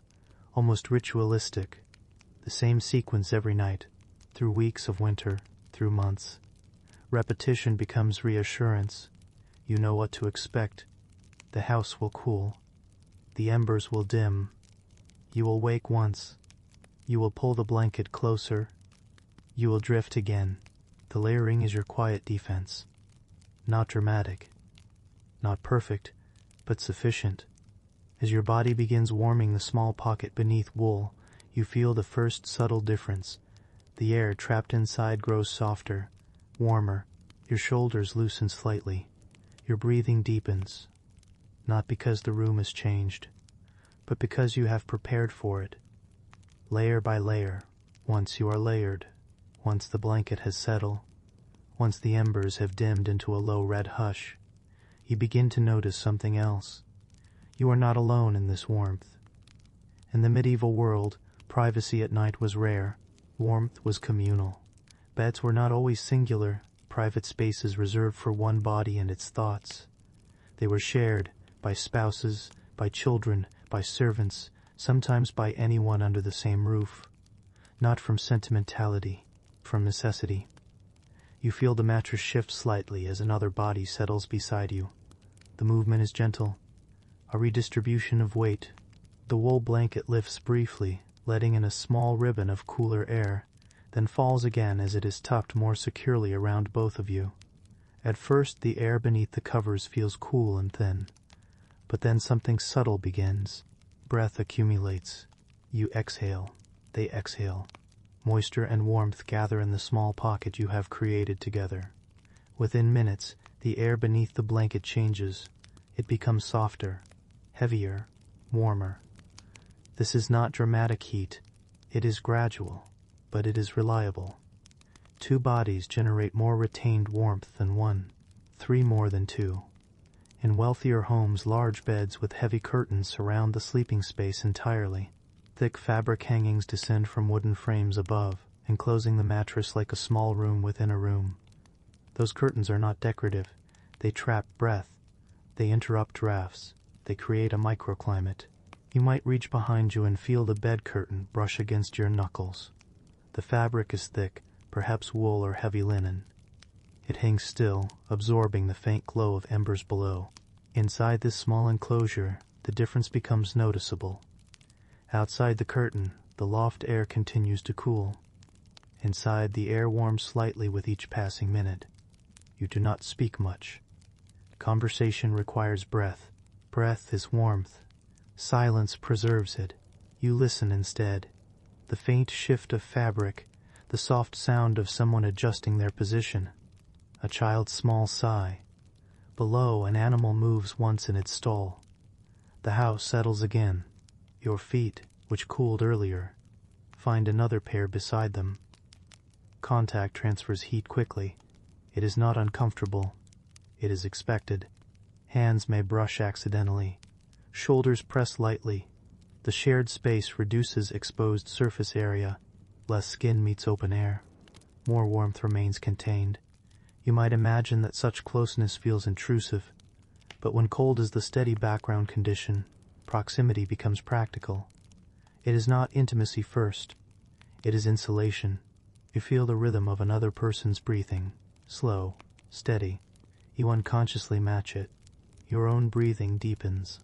almost ritualistic. The same sequence every night, through weeks of winter, through months. Repetition becomes reassurance. You know what to expect. The house will cool. The embers will dim. You will wake once. You will pull the blanket closer. You will drift again. The layering is your quiet defense. Not dramatic. Not perfect, but sufficient. As your body begins warming the small pocket beneath wool, you feel the first subtle difference. The air trapped inside grows softer, warmer. Your shoulders loosen slightly. Your breathing deepens. Not because the room has changed, but because you have prepared for it. Layer by layer, once you are layered, once the blanket has settled, once the embers have dimmed into a low red hush, you begin to notice something else. You are not alone in this warmth. In the medieval world, privacy at night was rare. Warmth was communal. Beds were not always singular, private spaces reserved for one body and its thoughts. They were shared by spouses, by children, by servants, sometimes by anyone under the same roof. Not from sentimentality, from necessity. You feel the mattress shift slightly as another body settles beside you. The movement is gentle, a redistribution of weight. The wool blanket lifts briefly, letting in a small ribbon of cooler air, then falls again as it is tucked more securely around both of you. At first, the air beneath the covers feels cool and thin, but then something subtle begins. Breath accumulates. You exhale. They exhale. Moisture and warmth gather in the small pocket you have created together. Within minutes, the air beneath the blanket changes. It becomes softer, heavier, warmer. This is not dramatic heat. It is gradual, but it is reliable. 2 bodies generate more retained warmth than 1, 3 more than 2. In wealthier homes, large beds with heavy curtains surround the sleeping space entirely. Thick fabric hangings descend from wooden frames above, enclosing the mattress like a small room within a room. Those curtains are not decorative. They trap breath. They interrupt drafts. They create a microclimate. You might reach behind you and feel the bed curtain brush against your knuckles. The fabric is thick, perhaps wool or heavy linen. It hangs still, absorbing the faint glow of embers below. Inside this small enclosure, the difference becomes noticeable. Outside the curtain, the loft air continues to cool. Inside, the air warms slightly with each passing minute. You do not speak much. Conversation requires breath. Breath is warmth. Silence preserves it. You listen instead. The faint shift of fabric, the soft sound of someone adjusting their position. A child's small sigh. Below, an animal moves once in its stall. The house settles again. Your feet, which cooled earlier, find another pair beside them. Contact transfers heat quickly. It is not uncomfortable. It is expected. Hands may brush accidentally. Shoulders press lightly. The shared space reduces exposed surface area. Less skin meets open air. More warmth remains contained. You might imagine that such closeness feels intrusive, but when cold is the steady background condition, proximity becomes practical. It is not intimacy first. It is insulation. You feel the rhythm of another person's breathing, slow, steady. You unconsciously match it. Your own breathing deepens.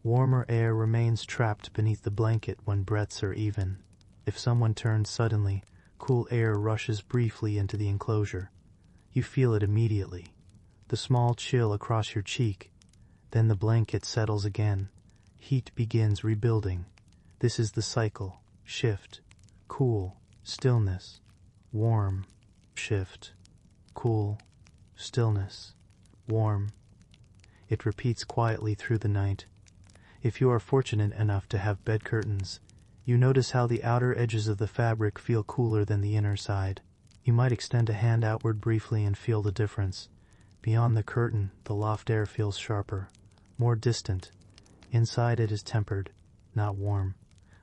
Warmer air remains trapped beneath the blanket when breaths are even. If someone turns suddenly, cool air rushes briefly into the enclosure. You feel it immediately. The small chill across your cheek. Then the blanket settles again. Heat begins rebuilding. This is the cycle. Shift. Cool. Stillness. Warm. Shift. Cool. Stillness. Warm. It repeats quietly through the night. If you are fortunate enough to have bed curtains, you notice how the outer edges of the fabric feel cooler than the inner side. You might extend a hand outward briefly and feel the difference. Beyond the curtain, the loft air feels sharper, more distant. Inside it is tempered, not warm,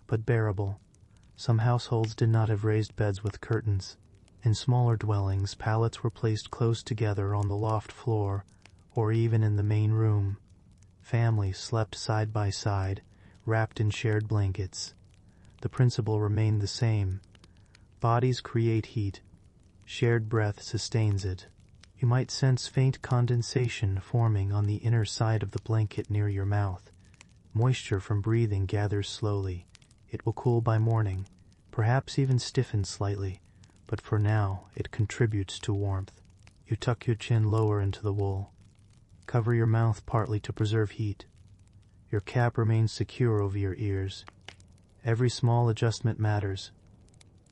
but bearable. Some households did not have raised beds with curtains. In smaller dwellings, pallets were placed close together on the loft floor, or even in the main room. Families slept side by side, wrapped in shared blankets. The principle remained the same. Bodies create heat. Shared breath sustains it. You might sense faint condensation forming on the inner side of the blanket near your mouth. Moisture from breathing gathers slowly. It will cool by morning, perhaps even stiffen slightly, but for now it contributes to warmth. You tuck your chin lower into the wool. Cover your mouth partly to preserve heat. Your cap remains secure over your ears. Every small adjustment matters.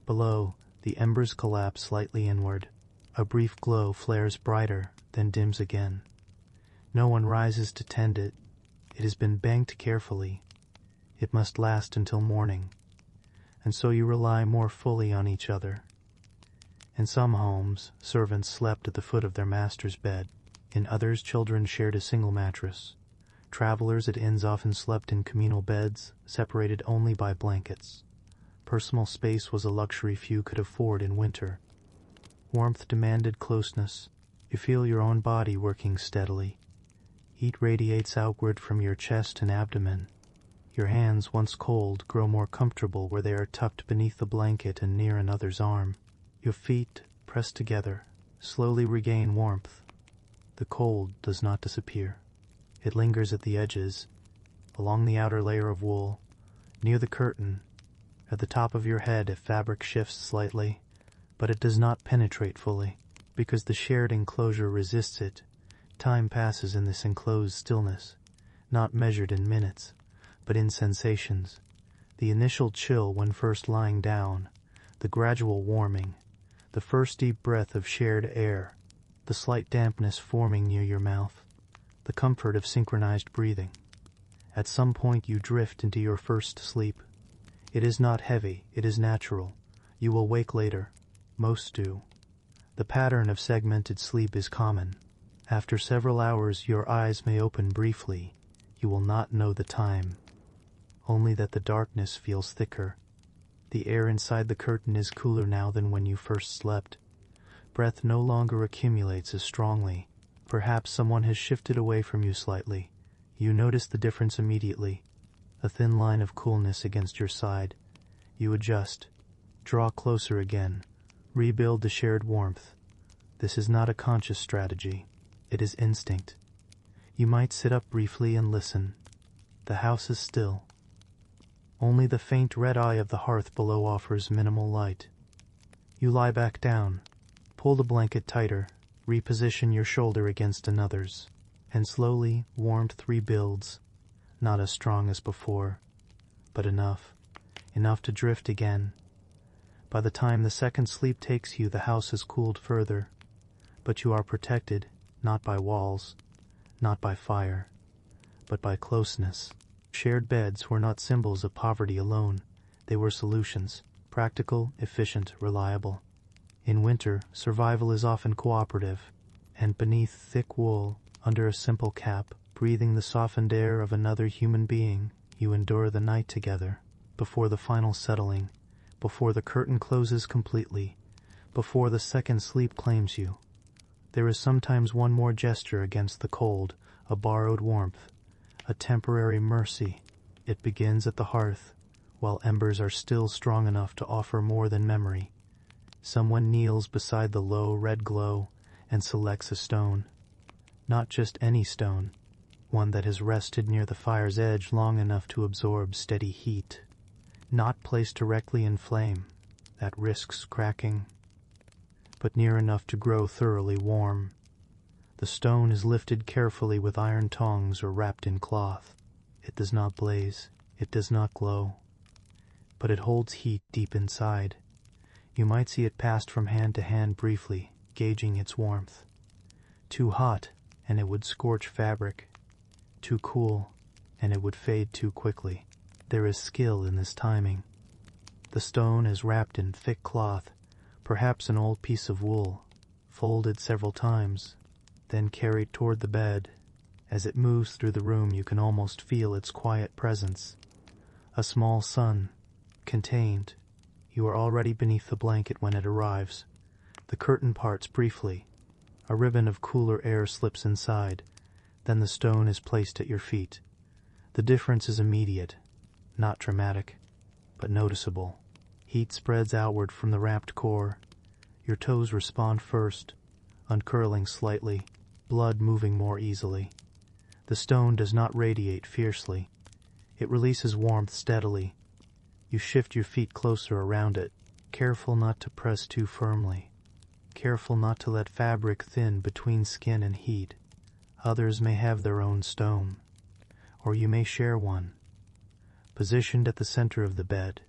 Below, the embers collapse slightly inward. A brief glow flares brighter, then dims again. No one rises to tend it. It has been banked carefully. It must last until morning, and so you rely more fully on each other. In some homes, servants slept at the foot of their master's bed. In others, children shared a single mattress. Travelers at inns often slept in communal beds, separated only by blankets. Personal space was a luxury few could afford in winter. Warmth demanded closeness. You feel your own body working steadily. Heat radiates outward from your chest and abdomen. Your hands, once cold, grow more comfortable where they are tucked beneath the blanket and near another's arm. Your feet, pressed together, slowly regain warmth. The cold does not disappear. It lingers at the edges, along the outer layer of wool, near the curtain. At the top of your head, if fabric shifts slightly, but it does not penetrate fully, because the shared enclosure resists it. Time passes in this enclosed stillness, not measured in minutes, but in sensations. The initial chill when first lying down, the gradual warming, the first deep breath of shared air, the slight dampness forming near your mouth, the comfort of synchronized breathing. At some point you drift into your first sleep. It is not heavy, it is natural. You will wake later. Most do. The pattern of segmented sleep is common. After several hours your eyes may open briefly. You will not know the time. Only that the darkness feels thicker. The air inside the curtain is cooler now than when you first slept. Breath no longer accumulates as strongly. Perhaps someone has shifted away from you slightly. You notice the difference immediately. A thin line of coolness against your side. You adjust. Draw closer again. Rebuild the shared warmth. This is not a conscious strategy. It is instinct. You might sit up briefly and listen. The house is still. Only the faint red eye of the hearth below offers minimal light. You lie back down. Pull the blanket tighter. Reposition your shoulder against another's. And slowly, warmth rebuilds. Not as strong as before, but enough. Enough to drift again. By the time the second sleep takes you, the house has cooled further. But you are protected, not by walls, not by fire, but by closeness. Shared beds were not symbols of poverty alone. They were solutions, practical, efficient, reliable. In winter, survival is often cooperative, and beneath thick wool, under a simple cap, breathing the softened air of another human being, you endure the night together, before the final settling, before the curtain closes completely, before the second sleep claims you. There is sometimes one more gesture against the cold, a borrowed warmth, a temporary mercy. It begins at the hearth, while embers are still strong enough to offer more than memory. Someone kneels beside the low red glow and selects a stone. Not just any stone, one that has rested near the fire's edge long enough to absorb steady heat. Not placed directly in flame, that risks cracking, but near enough to grow thoroughly warm. The stone is lifted carefully with iron tongs or wrapped in cloth. It does not blaze, it does not glow, but it holds heat deep inside. You might see it passed from hand to hand briefly, gauging its warmth. Too hot, and it would scorch fabric. Too cool, and it would fade too quickly. There is skill in this timing. The stone is wrapped in thick cloth, perhaps an old piece of wool, folded several times, then carried toward the bed. As it moves through the room, you can almost feel its quiet presence. A small sun, contained. You are already beneath the blanket when it arrives. The curtain parts briefly. A ribbon of cooler air slips inside. Then the stone is placed at your feet. The difference is immediate, not dramatic, but noticeable. Heat spreads outward from the wrapped core. Your toes respond first, uncurling slightly, blood moving more easily. The stone does not radiate fiercely. It releases warmth steadily. You shift your feet closer around it, careful not to press too firmly, careful not to let fabric thin between skin and heat. Others may have their own stone, or you may share one. Positioned at the center of the bed.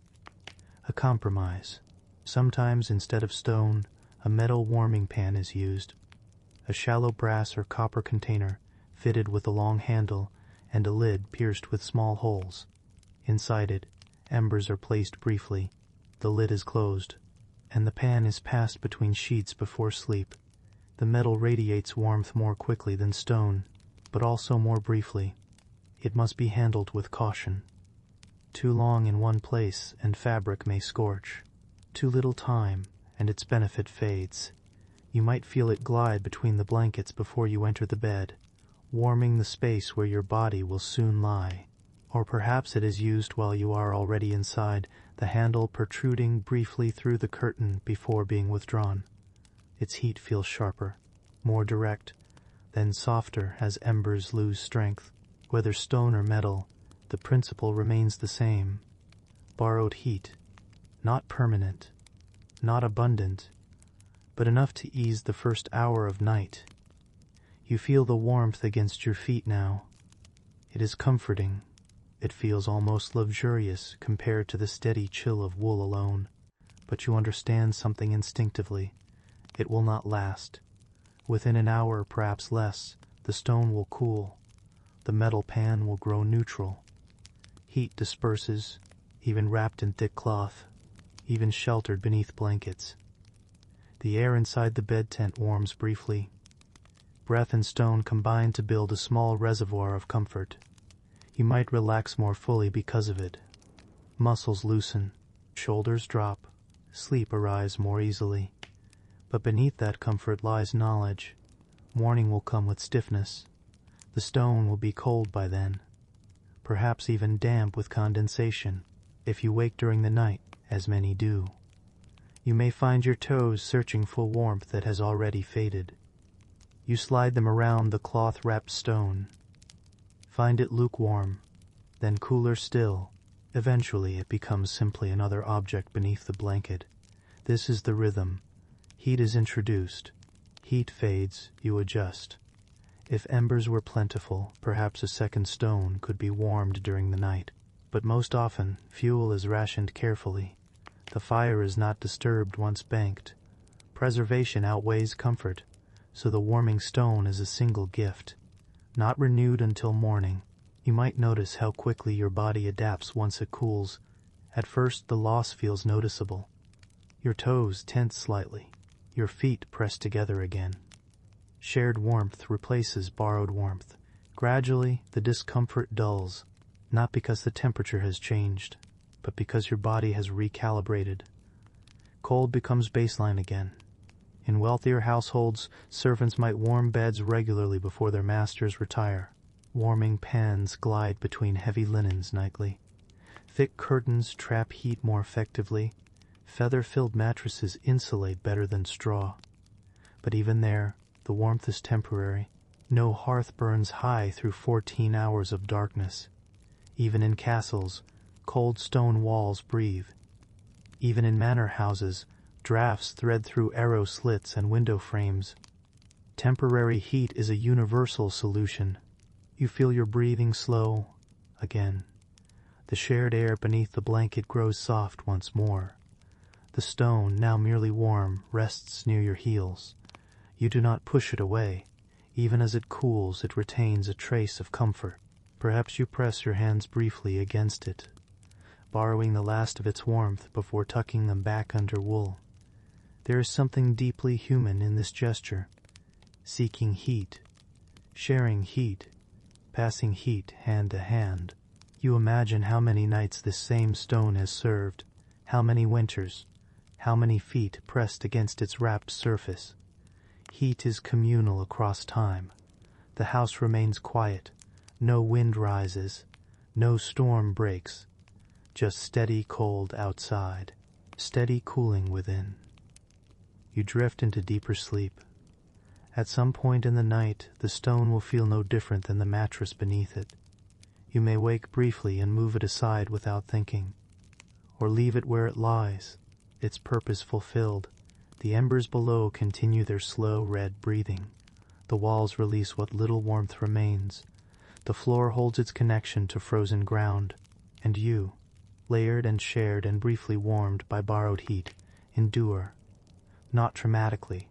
A compromise. Sometimes instead of stone, a metal warming pan is used. A shallow brass or copper container, fitted with a long handle and a lid pierced with small holes. Inside it, embers are placed briefly, the lid is closed, and the pan is passed between sheets before sleep. The metal radiates warmth more quickly than stone, but also more briefly. It must be handled with caution. Too long in one place and fabric may scorch. Too little time and its benefit fades. You might feel it glide between the blankets before you enter the bed, warming the space where your body will soon lie. Or perhaps it is used while you are already inside, the handle protruding briefly through the curtain before being withdrawn. Its heat feels sharper, more direct, then softer as embers lose strength. Whether stone or metal, the principle remains the same. Borrowed heat, not permanent, not abundant, but enough to ease the first hour of night. You feel the warmth against your feet now. It is comforting. It feels almost luxurious compared to the steady chill of wool alone. But you understand something instinctively. It will not last. Within an hour, perhaps less, the stone will cool. The metal pan will grow neutral. Heat disperses, even wrapped in thick cloth, even sheltered beneath blankets. The air inside the bed tent warms briefly. Breath and stone combine to build a small reservoir of comfort. You might relax more fully because of it. Muscles loosen, shoulders drop, sleep arrives more easily. But beneath that comfort lies knowledge. Morning will come with stiffness. The stone will be cold by then, perhaps even damp with condensation, if you wake during the night, as many do. You may find your toes searching for warmth that has already faded. You slide them around the cloth-wrapped stone. Find it lukewarm, then cooler still. Eventually it becomes simply another object beneath the blanket. This is the rhythm. Heat is introduced. Heat fades, you adjust. If embers were plentiful, perhaps a second stone could be warmed during the night. But most often, fuel is rationed carefully. The fire is not disturbed once banked. Preservation outweighs comfort, so the warming stone is a single gift, not renewed until morning. You might notice how quickly your body adapts once it cools. At first, the loss feels noticeable. Your toes tense slightly, your feet press together again. Shared warmth replaces borrowed warmth. Gradually, the discomfort dulls, not because the temperature has changed, but because your body has recalibrated. Cold becomes baseline again. In wealthier households, servants might warm beds regularly before their masters retire. Warming pans glide between heavy linens nightly. Thick curtains trap heat more effectively. Feather-filled mattresses insulate better than straw. But even there, the warmth is temporary. No hearth burns high through 14 hours of darkness. Even in castles, cold stone walls breathe. Even in manor houses, drafts thread through arrow slits and window frames. Temporary heat is a universal solution. You feel your breathing slow again. The shared air beneath the blanket grows soft once more. The stone, now merely warm, rests near your heels. You do not push it away. Even as it cools, it retains a trace of comfort. Perhaps you press your hands briefly against it, borrowing the last of its warmth before tucking them back under wool. There is something deeply human in this gesture. Seeking heat, sharing heat, passing heat hand to hand. You imagine how many nights this same stone has served, how many winters, how many feet pressed against its wrapped surface. Heat is communal across time. The house remains quiet. No wind rises. No storm breaks. Just steady cold outside. Steady cooling within. You drift into deeper sleep. At some point in the night, the stone will feel no different than the mattress beneath it. You may wake briefly and move it aside without thinking, or leave it where it lies, its purpose fulfilled. The embers below continue their slow red breathing. The walls release what little warmth remains. The floor holds its connection to frozen ground. And you, layered and shared and briefly warmed by borrowed heat, endure. Not dramatically,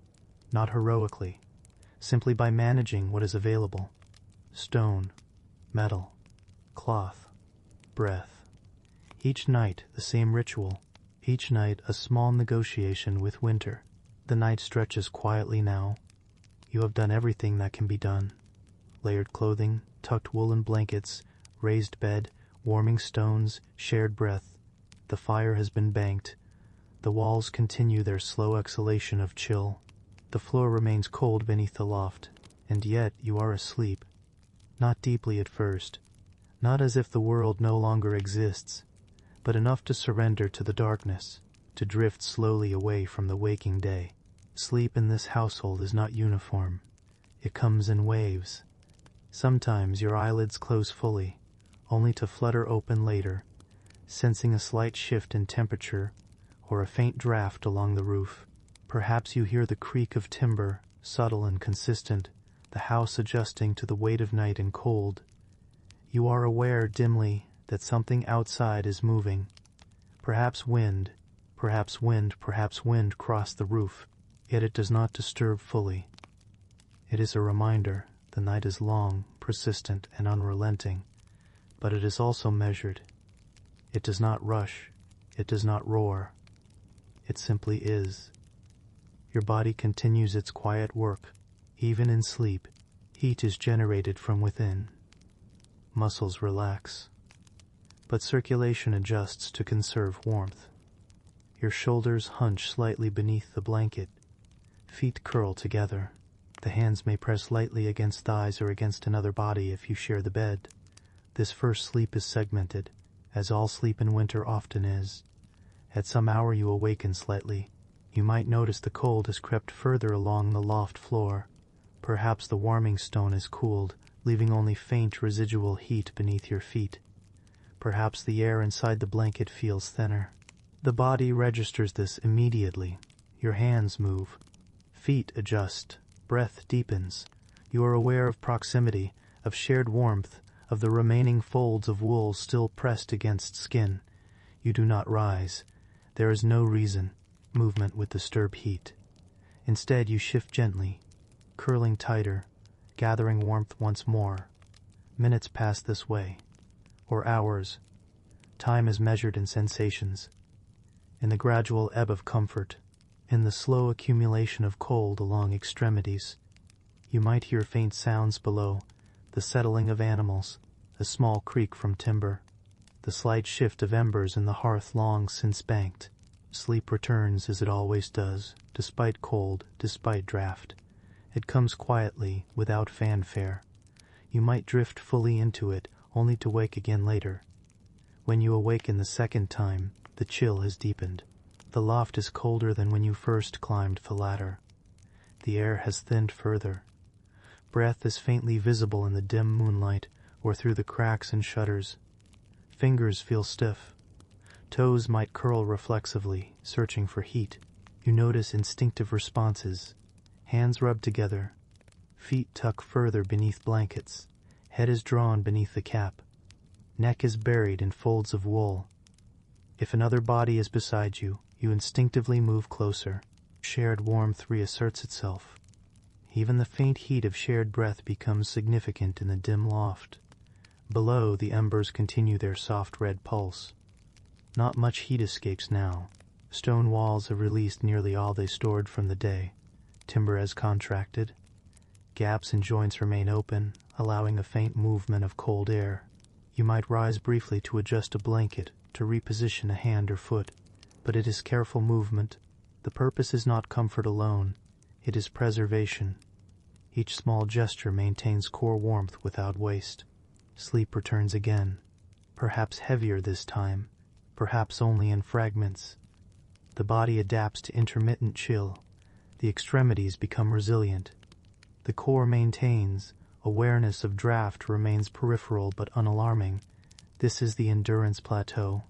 not heroically, simply by managing what is available. Stone, metal, cloth, breath. Each night, the same ritual. Each night, a small negotiation with winter. The night stretches quietly now. You have done everything that can be done. Layered clothing, tucked woolen blankets, raised bed, warming stones, shared breath. The fire has been banked. The walls continue their slow exhalation of chill. The floor remains cold beneath the loft, and yet you are asleep. Not deeply at first, not as if the world no longer exists, but enough to surrender to the darkness, to drift slowly away from the waking day. Sleep in this household is not uniform. It comes in waves. Sometimes your eyelids close fully, only to flutter open later, sensing a slight shift in temperature or a faint draft along the roof. Perhaps you hear the creak of timber, subtle and consistent, the house adjusting to the weight of night and cold. You are aware dimly that something outside is moving. Perhaps wind crossed the roof, yet it does not disturb fully. It is a reminder the night is long, persistent, and unrelenting, but it is also measured. It does not rush, it does not roar. It simply is. Your body continues its quiet work. Even in sleep, heat is generated from within. Muscles relax, but circulation adjusts to conserve warmth. Your shoulders hunch slightly beneath the blanket. Feet curl together. The hands may press lightly against thighs or against another body if you share the bed. This first sleep is segmented, as all sleep in winter often is. At some hour you awaken slightly. You might notice the cold has crept further along the loft floor. Perhaps the warming stone is cooled, leaving only faint residual heat beneath your feet. Perhaps the air inside the blanket feels thinner. The body registers this immediately. Your hands move. Feet adjust. Breath deepens. You are aware of proximity, of shared warmth, of the remaining folds of wool still pressed against skin. You do not rise. There is no reason. Movement would disturb heat. Instead, you shift gently, curling tighter, gathering warmth once more. Minutes pass this way, or hours. Time is measured in sensations, in the gradual ebb of comfort, in the slow accumulation of cold along extremities. You might hear faint sounds below, the settling of animals, a small creak from timber, the slight shift of embers in the hearth long since banked. Sleep returns as it always does, despite cold, despite draft. It comes quietly, without fanfare. You might drift fully into it, only to wake again later. When you awaken the second time, the chill has deepened. The loft is colder than when you first climbed the ladder. The air has thinned further. Breath is faintly visible in the dim moonlight or through the cracks and shutters. Fingers feel stiff. Toes might curl reflexively, searching for heat. You notice instinctive responses. Hands rub together. Feet tuck further beneath blankets. Head is drawn beneath the cap. Neck is buried in folds of wool. If another body is beside you, you instinctively move closer. Shared warmth reasserts itself. Even the faint heat of shared breath becomes significant in the dim loft. Below, the embers continue their soft red pulse. Not much heat escapes now. Stone walls have released nearly all they stored from the day. Timber has contracted. Gaps and joints remain open, allowing a faint movement of cold air. You might rise briefly to adjust a blanket, to reposition a hand or foot, but it is careful movement. The purpose is not comfort alone. It is preservation. Each small gesture maintains core warmth without waste. Sleep returns again, perhaps heavier this time, perhaps only in fragments. The body adapts to intermittent chill. The extremities become resilient. The core maintains. Awareness of draft remains peripheral but unalarming. This is the endurance plateau.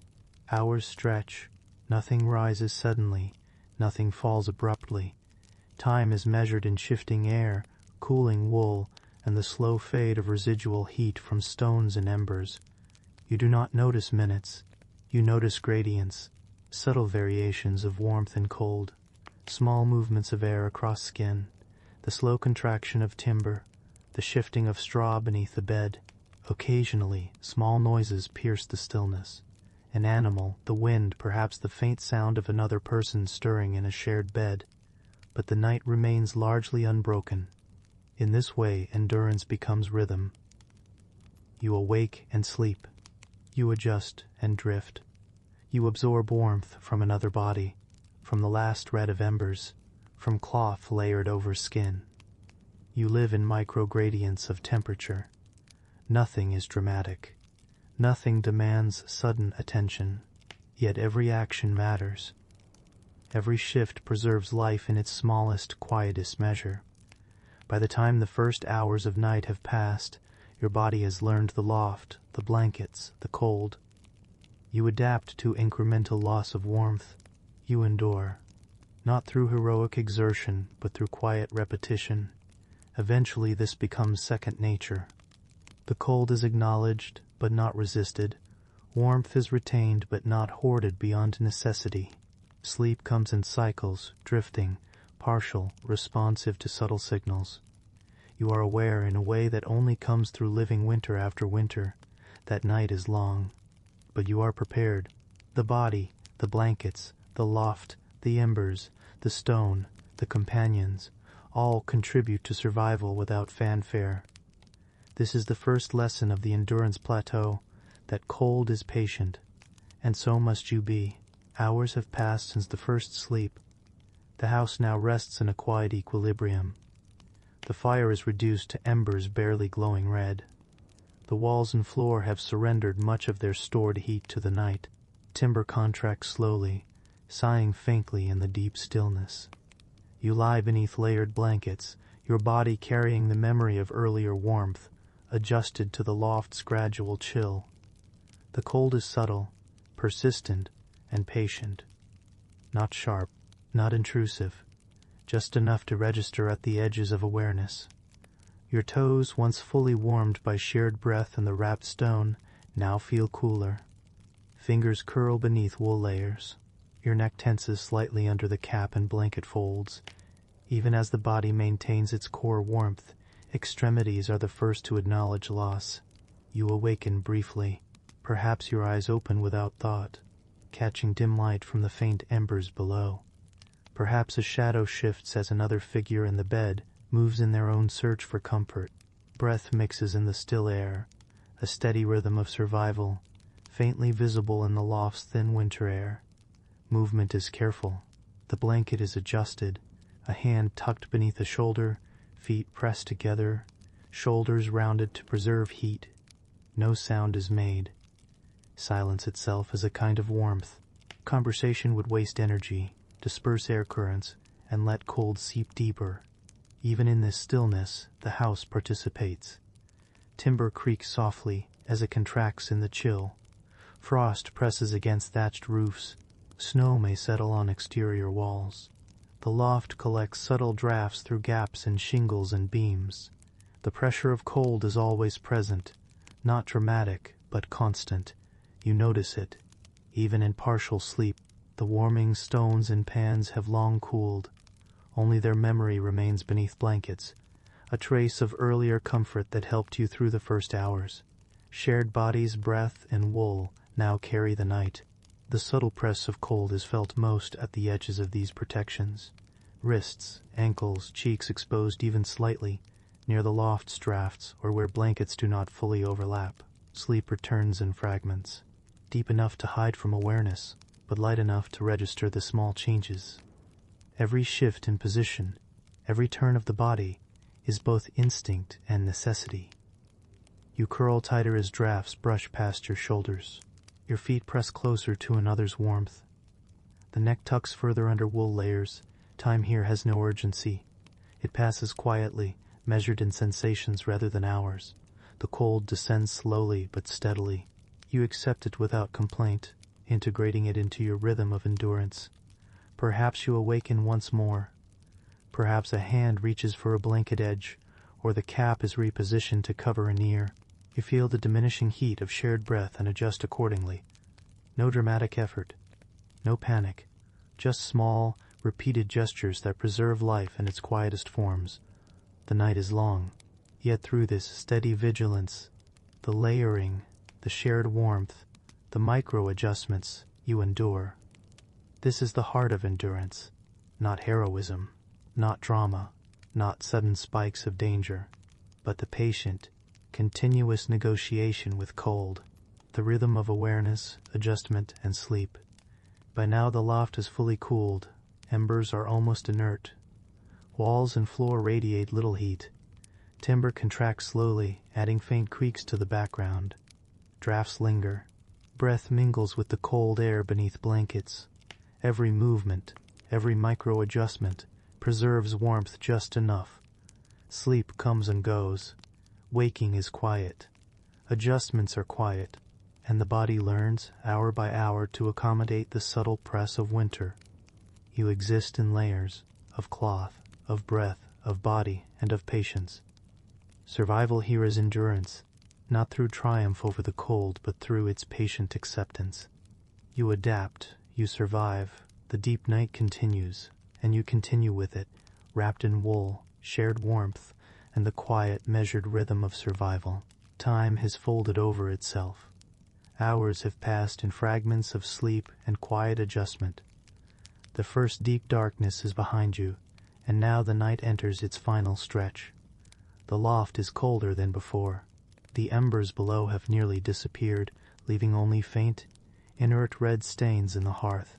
Hours stretch. Nothing rises suddenly. Nothing falls abruptly. Time is measured in shifting air, cooling wool, and the slow fade of residual heat from stones and embers. You do not notice minutes. You notice gradients, subtle variations of warmth and cold, small movements of air across skin, the slow contraction of timber, the shifting of straw beneath the bed. Occasionally, small noises pierce the stillness. An animal, the wind, perhaps the faint sound of another person stirring in a shared bed, but the night remains largely unbroken. In this way, endurance becomes rhythm. You awake and sleep. You adjust and drift. You absorb warmth from another body, from the last red of embers, from cloth layered over skin. You live in microgradients of temperature. Nothing is dramatic. Nothing demands sudden attention, yet every action matters. Every shift preserves life in its smallest, quietest measure. By the time the first hours of night have passed, your body has learned the loft, the blankets, the cold. You adapt to incremental loss of warmth. You endure, not through heroic exertion, but through quiet repetition. Eventually this becomes second nature. The cold is acknowledged, but not resisted. Warmth is retained, but not hoarded beyond necessity. Sleep comes in cycles, drifting, partial, responsive to subtle signals. You are aware in a way that only comes through living winter after winter, that night is long. But you are prepared. The body, the blankets, the loft, the embers, the stone, the companions, all contribute to survival without fanfare. This is the first lesson of the endurance plateau, that cold is patient, and so must you be. Hours have passed since the first sleep. The house now rests in a quiet equilibrium. The fire is reduced to embers barely glowing red. The walls and floor have surrendered much of their stored heat to the night. Timber contracts slowly, sighing faintly in the deep stillness. You lie beneath layered blankets, your body carrying the memory of earlier warmth, adjusted to the loft's gradual chill. The cold is subtle, persistent, and patient. Not sharp, not intrusive, just enough to register at the edges of awareness. Your toes, once fully warmed by shared breath and the wrapped stone, now feel cooler. Fingers curl beneath wool layers. Your neck tenses slightly under the cap and blanket folds. Even as the body maintains its core warmth, extremities are the first to acknowledge loss. You awaken briefly. Perhaps your eyes open without thought, catching dim light from the faint embers below. Perhaps a shadow shifts as another figure in the bed moves in their own search for comfort. Breath mixes in the still air, a steady rhythm of survival, faintly visible in the loft's thin winter air. Movement is careful. The blanket is adjusted, a hand tucked beneath a shoulder, feet pressed together, shoulders rounded to preserve heat. No sound is made. Silence itself is a kind of warmth. Conversation would waste energy, disperse air currents, and let cold seep deeper. Even in this stillness, the house participates. Timber creaks softly as it contracts in the chill. Frost presses against thatched roofs. Snow may settle on exterior walls. The loft collects subtle drafts through gaps in shingles and beams. The pressure of cold is always present, not dramatic, but constant. You notice it. Even in partial sleep, the warming stones and pans have long cooled. Only their memory remains beneath blankets, a trace of earlier comfort that helped you through the first hours. Shared bodies, breath, and wool now carry the night. The subtle press of cold is felt most at the edges of these protections. Wrists, ankles, cheeks exposed even slightly, near the loft's drafts or where blankets do not fully overlap. Sleep returns in fragments, deep enough to hide from awareness, but light enough to register the small changes. Every shift in position, every turn of the body, is both instinct and necessity. You curl tighter as drafts brush past your shoulders. Your feet press closer to another's warmth. The neck tucks further under wool layers. Time here has no urgency. It passes quietly, measured in sensations rather than hours. The cold descends slowly but steadily. You accept it without complaint, integrating it into your rhythm of endurance. Perhaps you awaken once more. Perhaps a hand reaches for a blanket edge, or the cap is repositioned to cover an ear. You feel the diminishing heat of shared breath and adjust accordingly. No dramatic effort, no panic, just small, repeated gestures that preserve life in its quietest forms. The night is long, yet through this steady vigilance, the layering, the shared warmth, the micro adjustments you endure. This is the heart of endurance, not heroism, not drama, not sudden spikes of danger, but the patient, continuous negotiation with cold, the rhythm of awareness, adjustment, and sleep. By now the loft is fully cooled, embers are almost inert. Walls and floor radiate little heat. Timber contracts slowly, adding faint creaks to the background. Drafts linger. Breath mingles with the cold air beneath blankets. Every movement, every micro-adjustment preserves warmth just enough. Sleep comes and goes. Waking is quiet. Adjustments are quiet, and the body learns, hour by hour, to accommodate the subtle press of winter. You exist in layers, of cloth, of breath, of body, and of patience. Survival here is endurance, not through triumph over the cold, but through its patient acceptance. You adapt, you survive, the deep night continues, and you continue with it, wrapped in wool, shared warmth, and the quiet, measured rhythm of survival. Time has folded over itself. Hours have passed in fragments of sleep and quiet adjustment. The first deep darkness is behind you, and now the night enters its final stretch. The loft is colder than before. The embers below have nearly disappeared, leaving only faint, inert red stains in the hearth.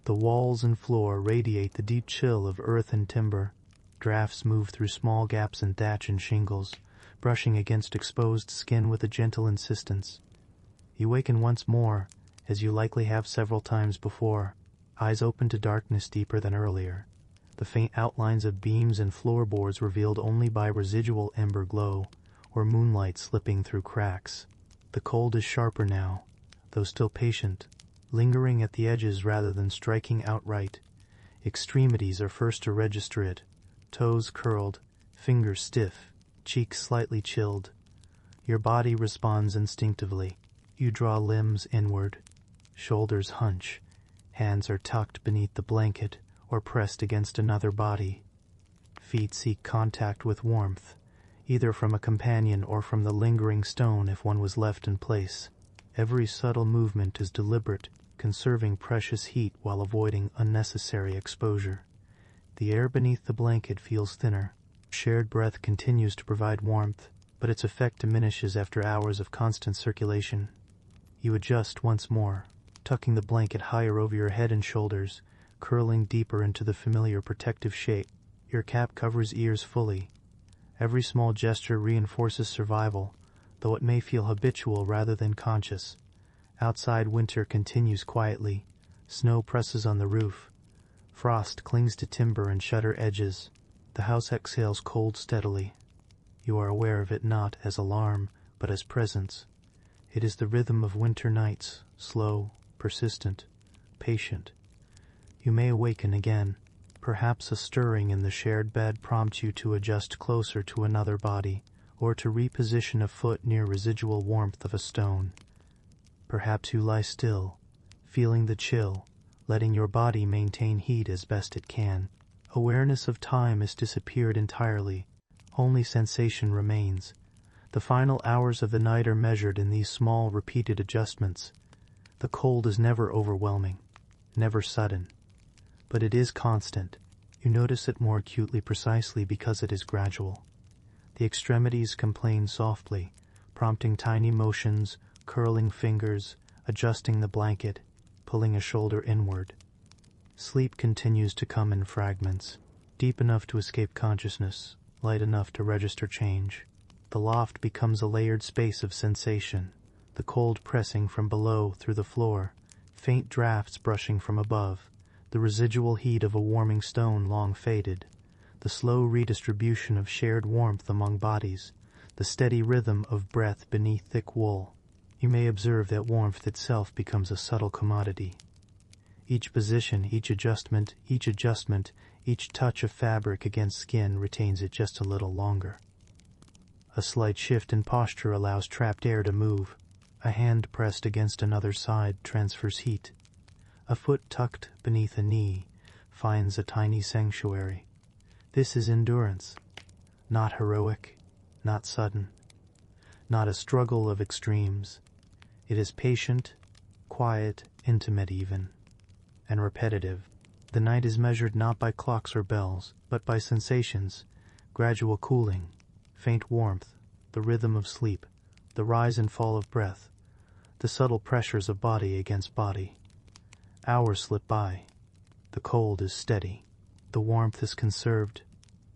The walls and floor radiate the deep chill of earth and timber. Drafts move through small gaps in thatch and shingles, brushing against exposed skin with a gentle insistence. You waken once more, as you likely have several times before, eyes open to darkness deeper than earlier, the faint outlines of beams and floorboards revealed only by residual ember glow, or moonlight slipping through cracks. The cold is sharper now, though still patient, lingering at the edges rather than striking outright. Extremities are first to register it, toes curled, fingers stiff, cheeks slightly chilled. Your body responds instinctively. You draw limbs inward, shoulders hunch, hands are tucked beneath the blanket or pressed against another body. Feet seek contact with warmth, either from a companion or from the lingering stone if one was left in place. Every subtle movement is deliberate, conserving precious heat while avoiding unnecessary exposure. The air beneath the blanket feels thinner. Shared breath continues to provide warmth, but its effect diminishes after hours of constant circulation. You adjust once more, tucking the blanket higher over your head and shoulders, curling deeper into the familiar protective shape. Your cap covers ears fully. Every small gesture reinforces survival, though it may feel habitual rather than conscious. Outside, winter continues quietly. Snow presses on the roof. Frost clings to timber and shutter edges. The house exhales cold steadily. You are aware of it not as alarm, but as presence. It is the rhythm of winter nights, slow, persistent, patient. You may awaken again. Perhaps a stirring in the shared bed prompts you to adjust closer to another body, or to reposition a foot near residual warmth of a stone. Perhaps you lie still, feeling the chill, letting your body maintain heat as best it can. Awareness of time has disappeared entirely. Only sensation remains. The final hours of the night are measured in these small, repeated adjustments. The cold is never overwhelming, never sudden. But it is constant. You notice it more acutely precisely because it is gradual. The extremities complain softly, prompting tiny motions, curling fingers, adjusting the blanket, pulling a shoulder inward. Sleep continues to come in fragments, deep enough to escape consciousness, light enough to register change. The loft becomes a layered space of sensation, the cold pressing from below through the floor, faint drafts brushing from above, the residual heat of a warming stone long faded, the slow redistribution of shared warmth among bodies, the steady rhythm of breath beneath thick wool. You may observe that warmth itself becomes a subtle commodity. Each position, each adjustment, each touch of fabric against skin retains it just a little longer. A slight shift in posture allows trapped air to move. A hand pressed against another side transfers heat. A foot tucked beneath a knee finds a tiny sanctuary. This is endurance. Not heroic, not sudden, not a struggle of extremes. It is patient, quiet, intimate even, and repetitive. The night is measured not by clocks or bells, but by sensations, gradual cooling, faint warmth, the rhythm of sleep, the rise and fall of breath, the subtle pressures of body against body. Hours slip by. The cold is steady. The warmth is conserved.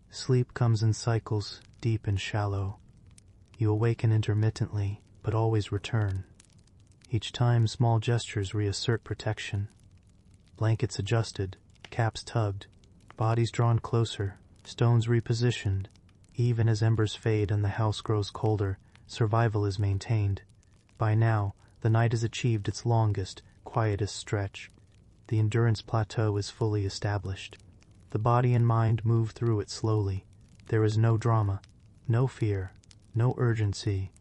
Sleep comes in cycles, deep and shallow. You awaken intermittently, but always return. Each time small gestures reassert protection. Blankets adjusted, caps tugged, bodies drawn closer, stones repositioned. Even as embers fade and the house grows colder, survival is maintained. By now, the night has achieved its longest, quietest stretch. The endurance plateau is fully established. The body and mind move through it slowly. There is no drama, no fear, no urgency.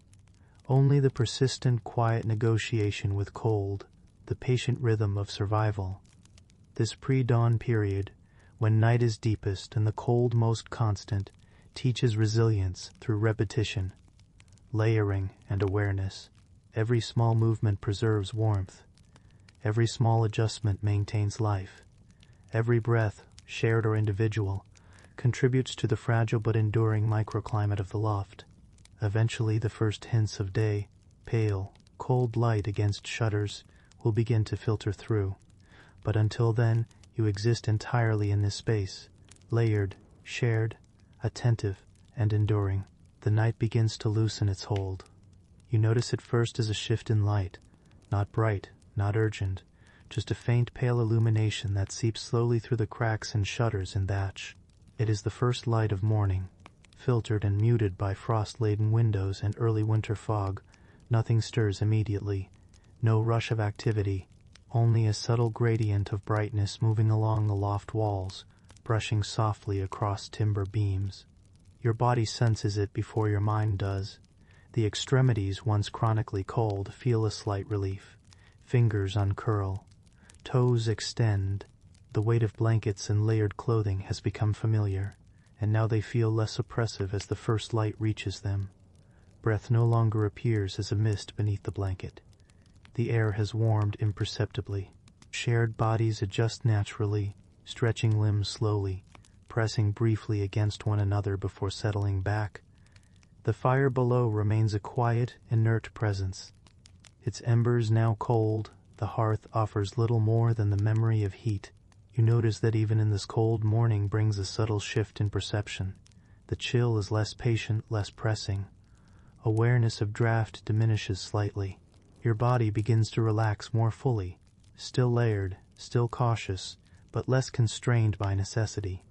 Only the persistent, quiet negotiation with cold, the patient rhythm of survival. This pre-dawn period, when night is deepest and the cold most constant, teaches resilience through repetition, layering, and awareness. Every small movement preserves warmth. Every small adjustment maintains life. Every breath, shared or individual, contributes to the fragile but enduring microclimate of the loft. Eventually the first hints of day, pale, cold light against shutters, will begin to filter through. But until then, you exist entirely in this space, layered, shared, attentive, and enduring. The night begins to loosen its hold. You notice it first as a shift in light, not bright, not urgent, just a faint pale illumination that seeps slowly through the cracks and shutters and thatch. It is the first light of morning, filtered and muted by frost-laden windows and early winter fog. Nothing stirs immediately, no rush of activity, only a subtle gradient of brightness moving along the loft walls, brushing softly across timber beams. Your body senses it before your mind does. The extremities, once chronically cold, feel a slight relief. Fingers uncurl. Toes extend. The weight of blankets and layered clothing has become familiar, and now they feel less oppressive as the first light reaches them. Breath no longer appears as a mist beneath the blanket. The air has warmed imperceptibly. Shared bodies adjust naturally, stretching limbs slowly, pressing briefly against one another before settling back. The fire below remains a quiet, inert presence. Its embers now cold, the hearth offers little more than the memory of heat. You notice that even in this cold morning brings a subtle shift in perception. The chill is less patient, less pressing. Awareness of draft diminishes slightly. Your body begins to relax more fully, still layered, still cautious, but less constrained by necessity.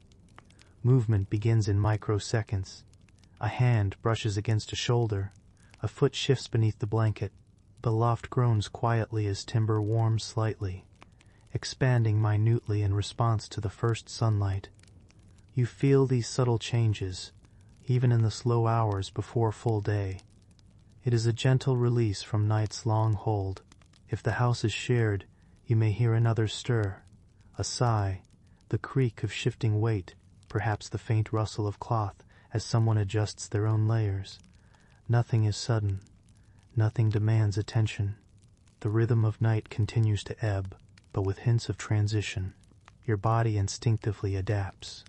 Movement begins in microseconds. A hand brushes against a shoulder. A foot shifts beneath the blanket. The loft groans quietly as timber warms slightly, expanding minutely in response to the first sunlight. You feel these subtle changes, even in the slow hours before full day. It is a gentle release from night's long hold. If the house is shared, you may hear another stir, a sigh, the creak of shifting weight, perhaps the faint rustle of cloth as someone adjusts their own layers. Nothing is sudden. Nothing demands attention. The rhythm of night continues to ebb, but with hints of transition. Your body instinctively adapts.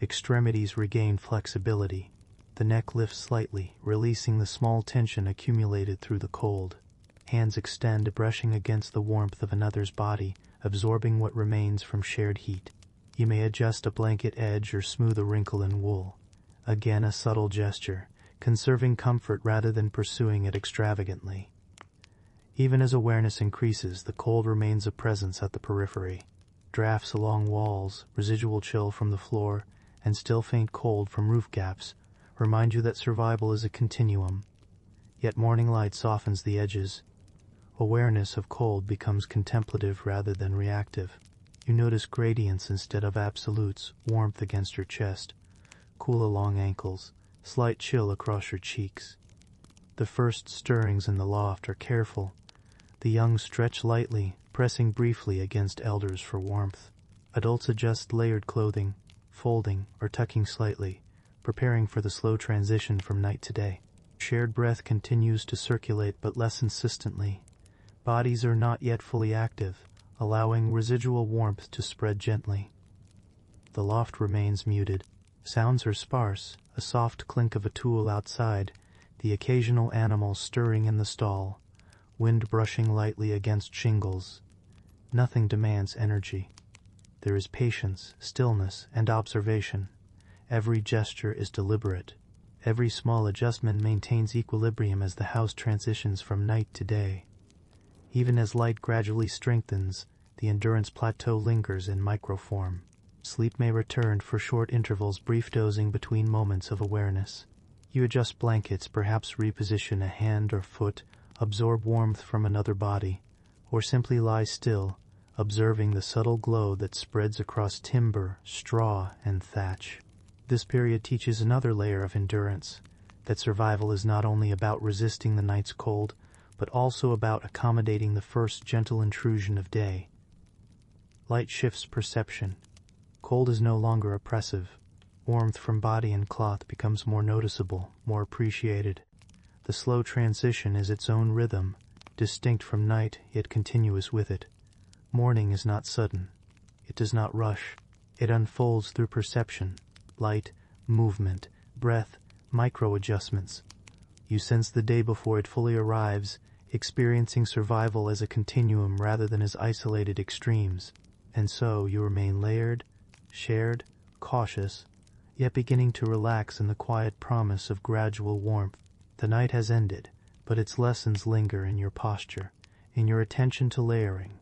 Extremities regain flexibility. The neck lifts slightly, releasing the small tension accumulated through the cold. Hands extend, brushing against the warmth of another's body, absorbing what remains from shared heat. You may adjust a blanket edge or smooth a wrinkle in wool. Again a subtle gesture, conserving comfort rather than pursuing it extravagantly. Even as awareness increases, the cold remains a presence at the periphery. Drafts along walls, residual chill from the floor, and still faint cold from roof gaps remind you that survival is a continuum. Yet morning light softens the edges. Awareness of cold becomes contemplative rather than reactive. You notice gradients instead of absolutes, warmth against your chest, cool along ankles, slight chill across your cheeks. The first stirrings in the loft are careful. The young stretch lightly, pressing briefly against elders for warmth. Adults adjust layered clothing, folding or tucking slightly, preparing for the slow transition from night to day. Shared breath continues to circulate but less insistently. Bodies are not yet fully active, allowing residual warmth to spread gently. The loft remains muted. Sounds are sparse, a soft clink of a tool outside, the occasional animal stirring in the stall, wind brushing lightly against shingles. Nothing demands energy. There is patience, stillness, and observation. Every gesture is deliberate. Every small adjustment maintains equilibrium as the house transitions from night to day. Even as light gradually strengthens, the endurance plateau lingers in microform. Sleep may return for short intervals, brief dozing between moments of awareness. You adjust blankets, perhaps reposition a hand or foot, absorb warmth from another body, or simply lie still, observing the subtle glow that spreads across timber, straw, and thatch. This period teaches another layer of endurance, that survival is not only about resisting the night's cold, but also about accommodating the first gentle intrusion of day. Light shifts perception. Cold is no longer oppressive. Warmth from body and cloth becomes more noticeable, more appreciated. The slow transition is its own rhythm, distinct from night, yet continuous with it. Morning is not sudden. It does not rush. It unfolds through perception, light, movement, breath, micro-adjustments. You sense the day before it fully arrives, experiencing survival as a continuum rather than as isolated extremes. And so you remain layered, shared, cautious, yet beginning to relax in the quiet promise of gradual warmth. The night has ended, but its lessons linger in your posture, in your attention to layering,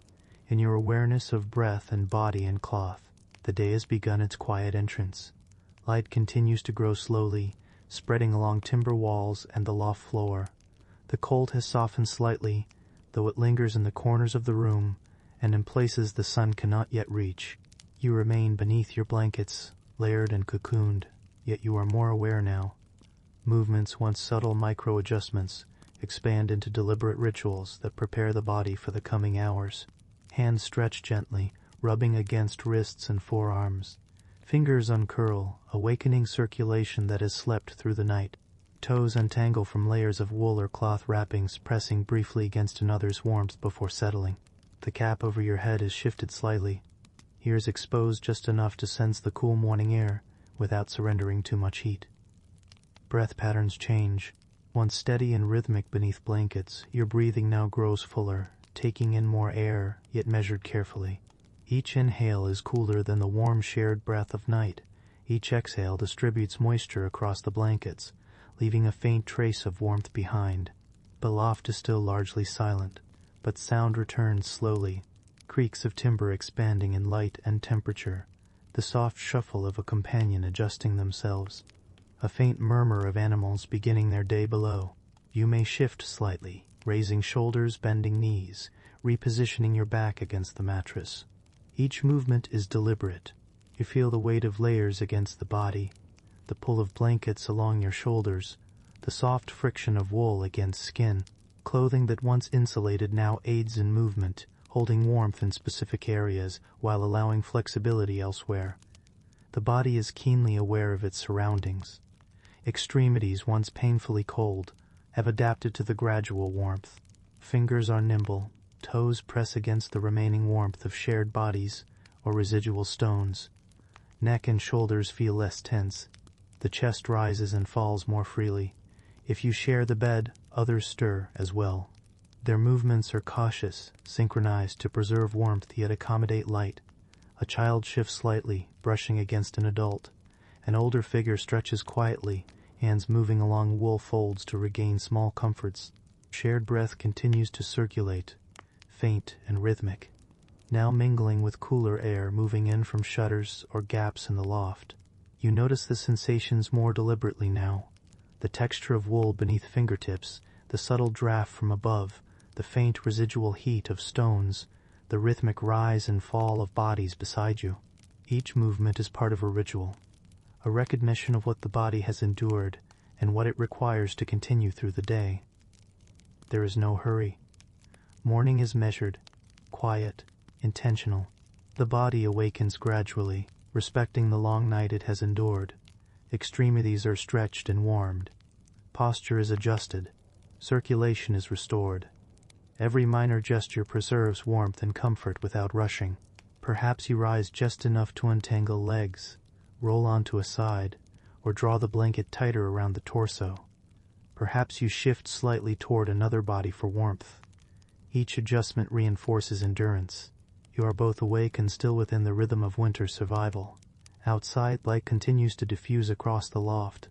in your awareness of breath and body and cloth. The day has begun its quiet entrance. Light continues to grow slowly, spreading along timber walls and the loft floor. The cold has softened slightly, though it lingers in the corners of the room, and in places the sun cannot yet reach. You remain beneath your blankets, layered and cocooned, yet you are more aware now. Movements, once subtle micro-adjustments, expand into deliberate rituals that prepare the body for the coming hours. Hands stretch gently, rubbing against wrists and forearms. Fingers uncurl, awakening circulation that has slept through the night. Toes untangle from layers of wool or cloth wrappings, pressing briefly against another's warmth before settling. The cap over your head is shifted slightly. Ears exposed just enough to sense the cool morning air, without surrendering too much heat. Breath patterns change. Once steady and rhythmic beneath blankets, your breathing now grows fuller, taking in more air, yet measured carefully. Each inhale is cooler than the warm shared breath of night. Each exhale distributes moisture across the blankets, leaving a faint trace of warmth behind. The loft is still largely silent, but sound returns slowly, creaks of timber expanding in light and temperature, the soft shuffle of a companion adjusting themselves, a faint murmur of animals beginning their day below. You may shift slightly, raising shoulders, bending knees, repositioning your back against the mattress. Each movement is deliberate. You feel the weight of layers against the body, the pull of blankets along your shoulders, the soft friction of wool against skin. Clothing that once insulated now aids in movement, holding warmth in specific areas while allowing flexibility elsewhere. The body is keenly aware of its surroundings. Extremities, once painfully cold, have adapted to the gradual warmth. Fingers are nimble, toes press against the remaining warmth of shared bodies or residual stones. Neck and shoulders feel less tense. The chest rises and falls more freely. If you share the bed, others stir as well. Their movements are cautious, synchronized to preserve warmth yet accommodate light. A child shifts slightly, brushing against an adult. An older figure stretches quietly, hands moving along wool folds to regain small comforts. Shared breath continues to circulate, faint and rhythmic, now mingling with cooler air moving in from shutters or gaps in the loft. You notice the sensations more deliberately now. The texture of wool beneath fingertips, the subtle draft from above, the faint residual heat of stones, the rhythmic rise and fall of bodies beside you. Each movement is part of a ritual, a recognition of what the body has endured and what it requires to continue through the day. There is no hurry. Morning is measured, quiet, intentional. The body awakens gradually, respecting the long night it has endured. Extremities are stretched and warmed. Posture is adjusted. Circulation is restored. Every minor gesture preserves warmth and comfort without rushing. Perhaps you rise just enough to untangle legs, roll onto a side, or draw the blanket tighter around the torso. Perhaps you shift slightly toward another body for warmth. Each adjustment reinforces endurance. You are both awake and still within the rhythm of winter survival. Outside, light continues to diffuse across the loft.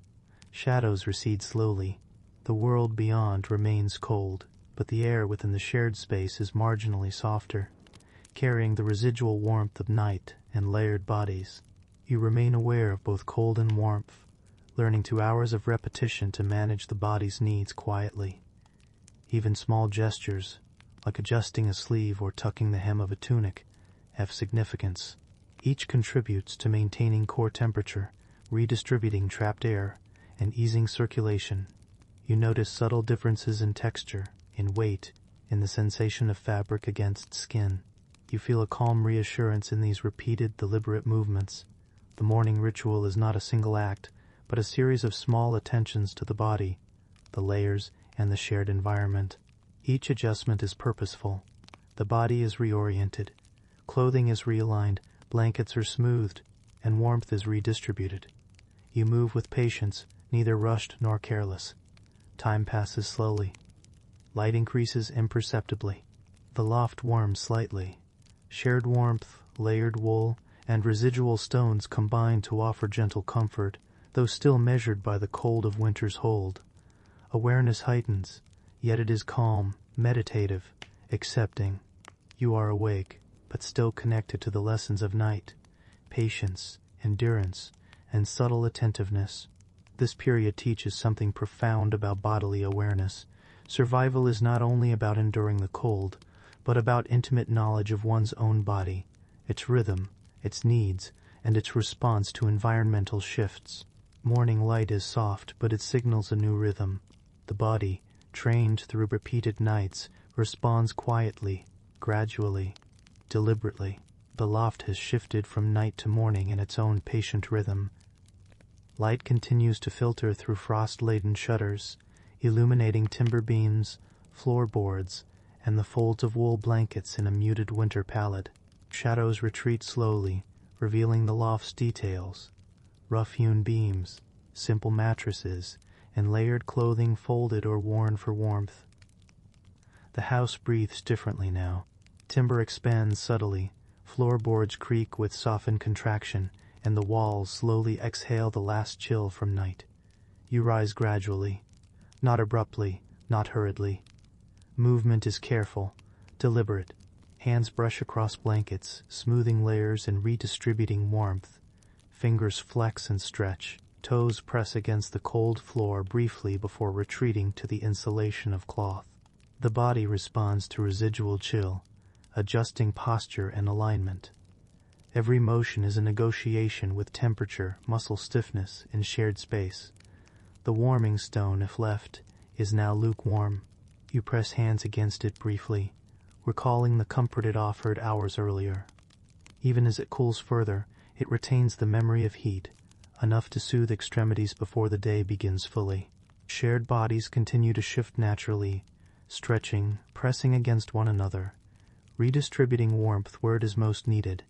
Shadows recede slowly. The world beyond remains cold, but the air within the shared space is marginally softer, carrying the residual warmth of night and layered bodies. You remain aware of both cold and warmth, learning through hours of repetition to manage the body's needs quietly. Even small gestures, like adjusting a sleeve or tucking the hem of a tunic, have significance. Each contributes to maintaining core temperature, redistributing trapped air, and easing circulation. You notice subtle differences in texture, in weight, in the sensation of fabric against skin. You feel a calm reassurance in these repeated, deliberate movements. The morning ritual is not a single act, but a series of small attentions to the body, the layers, and the shared environment. Each adjustment is purposeful. The body is reoriented, clothing is realigned, blankets are smoothed, and warmth is redistributed. You move with patience, neither rushed nor careless. Time passes slowly. Light increases imperceptibly. The loft warms slightly. Shared warmth, layered wool, and residual stones combine to offer gentle comfort, though still measured by the cold of winter's hold. Awareness heightens, yet it is calm, meditative, accepting. You are awake, but still connected to the lessons of night, patience, endurance, and subtle attentiveness. This period teaches something profound about bodily awareness. Survival is not only about enduring the cold, but about intimate knowledge of one's own body, its rhythm, its needs, and its response to environmental shifts. Morning light is soft, but it signals a new rhythm. The body, trained through repeated nights, responds quietly, gradually, deliberately. The loft has shifted from night to morning in its own patient rhythm. Light continues to filter through frost-laden shutters, illuminating timber beams, floorboards, and the folds of wool blankets in a muted winter palette. Shadows retreat slowly, revealing the loft's details. Rough-hewn beams, simple mattresses, and layered clothing folded or worn for warmth. The house breathes differently now. Timber expands subtly, floorboards creak with softened contraction, and the walls slowly exhale the last chill from night. You rise gradually, not abruptly, not hurriedly. Movement is careful, deliberate. Hands brush across blankets, smoothing layers and redistributing warmth. Fingers flex and stretch. Toes press against the cold floor briefly before retreating to the insulation of cloth. The body responds to residual chill, adjusting posture and alignment. Every motion is a negotiation with temperature, muscle stiffness, and shared space. The warming stone, if left, is now lukewarm. You press hands against it briefly, recalling the comfort it offered hours earlier. Even as it cools further, it retains the memory of heat, enough to soothe extremities before the day begins fully. Shared bodies continue to shift naturally, stretching, pressing against one another, redistributing warmth where it is most needed.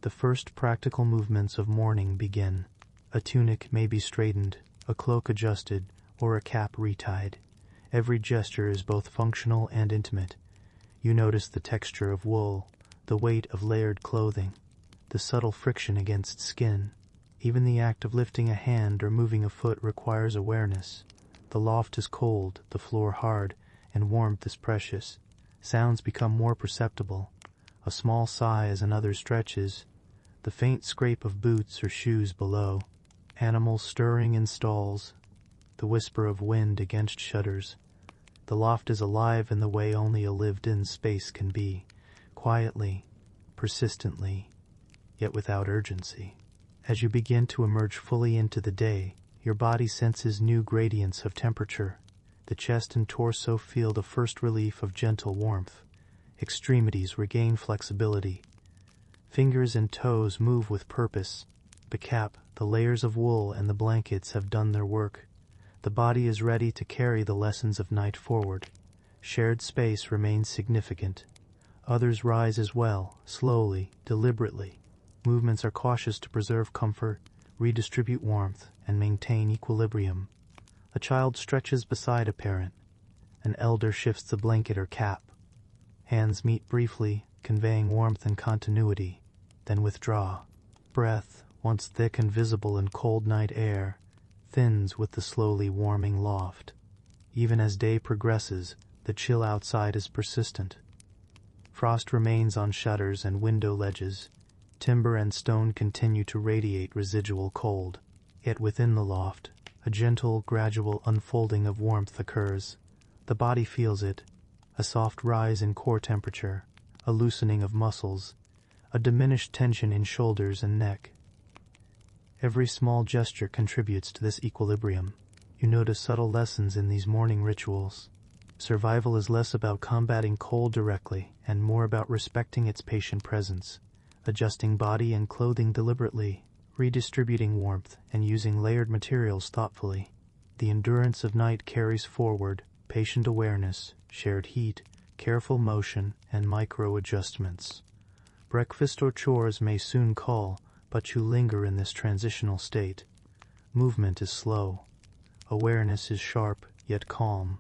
The first practical movements of morning begin. A tunic may be straightened, a cloak adjusted, or a cap retied. Every gesture is both functional and intimate. You notice the texture of wool, the weight of layered clothing, the subtle friction against skin. Even the act of lifting a hand or moving a foot requires awareness. The loft is cold, the floor hard, and warmth is precious. Sounds become more perceptible. A small sigh as another stretches, the faint scrape of boots or shoes below, animals stirring in stalls, the whisper of wind against shutters. The loft is alive in the way only a lived-in space can be, quietly, persistently, yet without urgency. As you begin to emerge fully into the day, your body senses new gradients of temperature. The chest and torso feel the first relief of gentle warmth. Extremities regain flexibility. Fingers and toes move with purpose. The cap, the layers of wool, and the blankets have done their work. The body is ready to carry the lessons of night forward. Shared space remains significant. Others rise as well, slowly, deliberately. Movements are cautious to preserve comfort, redistribute warmth, and maintain equilibrium. A child stretches beside a parent. An elder shifts the blanket or cap. Hands meet briefly, conveying warmth and continuity, then withdraw. Breath, once thick and visible in cold night air, thins with the slowly warming loft. Even as day progresses, the chill outside is persistent. Frost remains on shutters and window ledges. Timber and stone continue to radiate residual cold. Yet within the loft, a gentle, gradual unfolding of warmth occurs. The body feels it, a soft rise in core temperature, a loosening of muscles, a diminished tension in shoulders and neck. Every small gesture contributes to this equilibrium. You notice subtle lessons in these morning rituals. Survival is less about combating cold directly and more about respecting its patient presence, adjusting body and clothing deliberately, redistributing warmth, and using layered materials thoughtfully. The endurance of night carries forward patient awareness, shared heat, careful motion, and micro-adjustments. Breakfast or chores may soon call, but you linger in this transitional state. Movement is slow. Awareness is sharp, yet calm.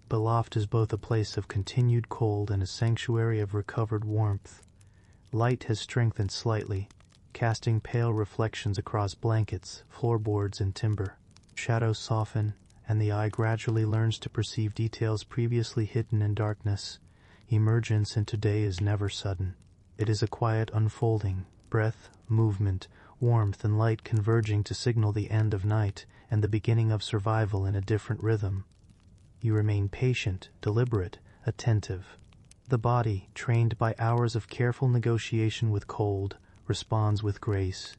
The loft is both a place of continued cold and a sanctuary of recovered warmth. Light has strengthened slightly, casting pale reflections across blankets, floorboards, and timber. Shadows soften, and the eye gradually learns to perceive details previously hidden in darkness. Emergence into day is never sudden. It is a quiet unfolding, breath, movement, warmth, and light converging to signal the end of night and the beginning of survival in a different rhythm. You remain patient, deliberate, attentive. The body, trained by hours of careful negotiation with cold, responds with grace.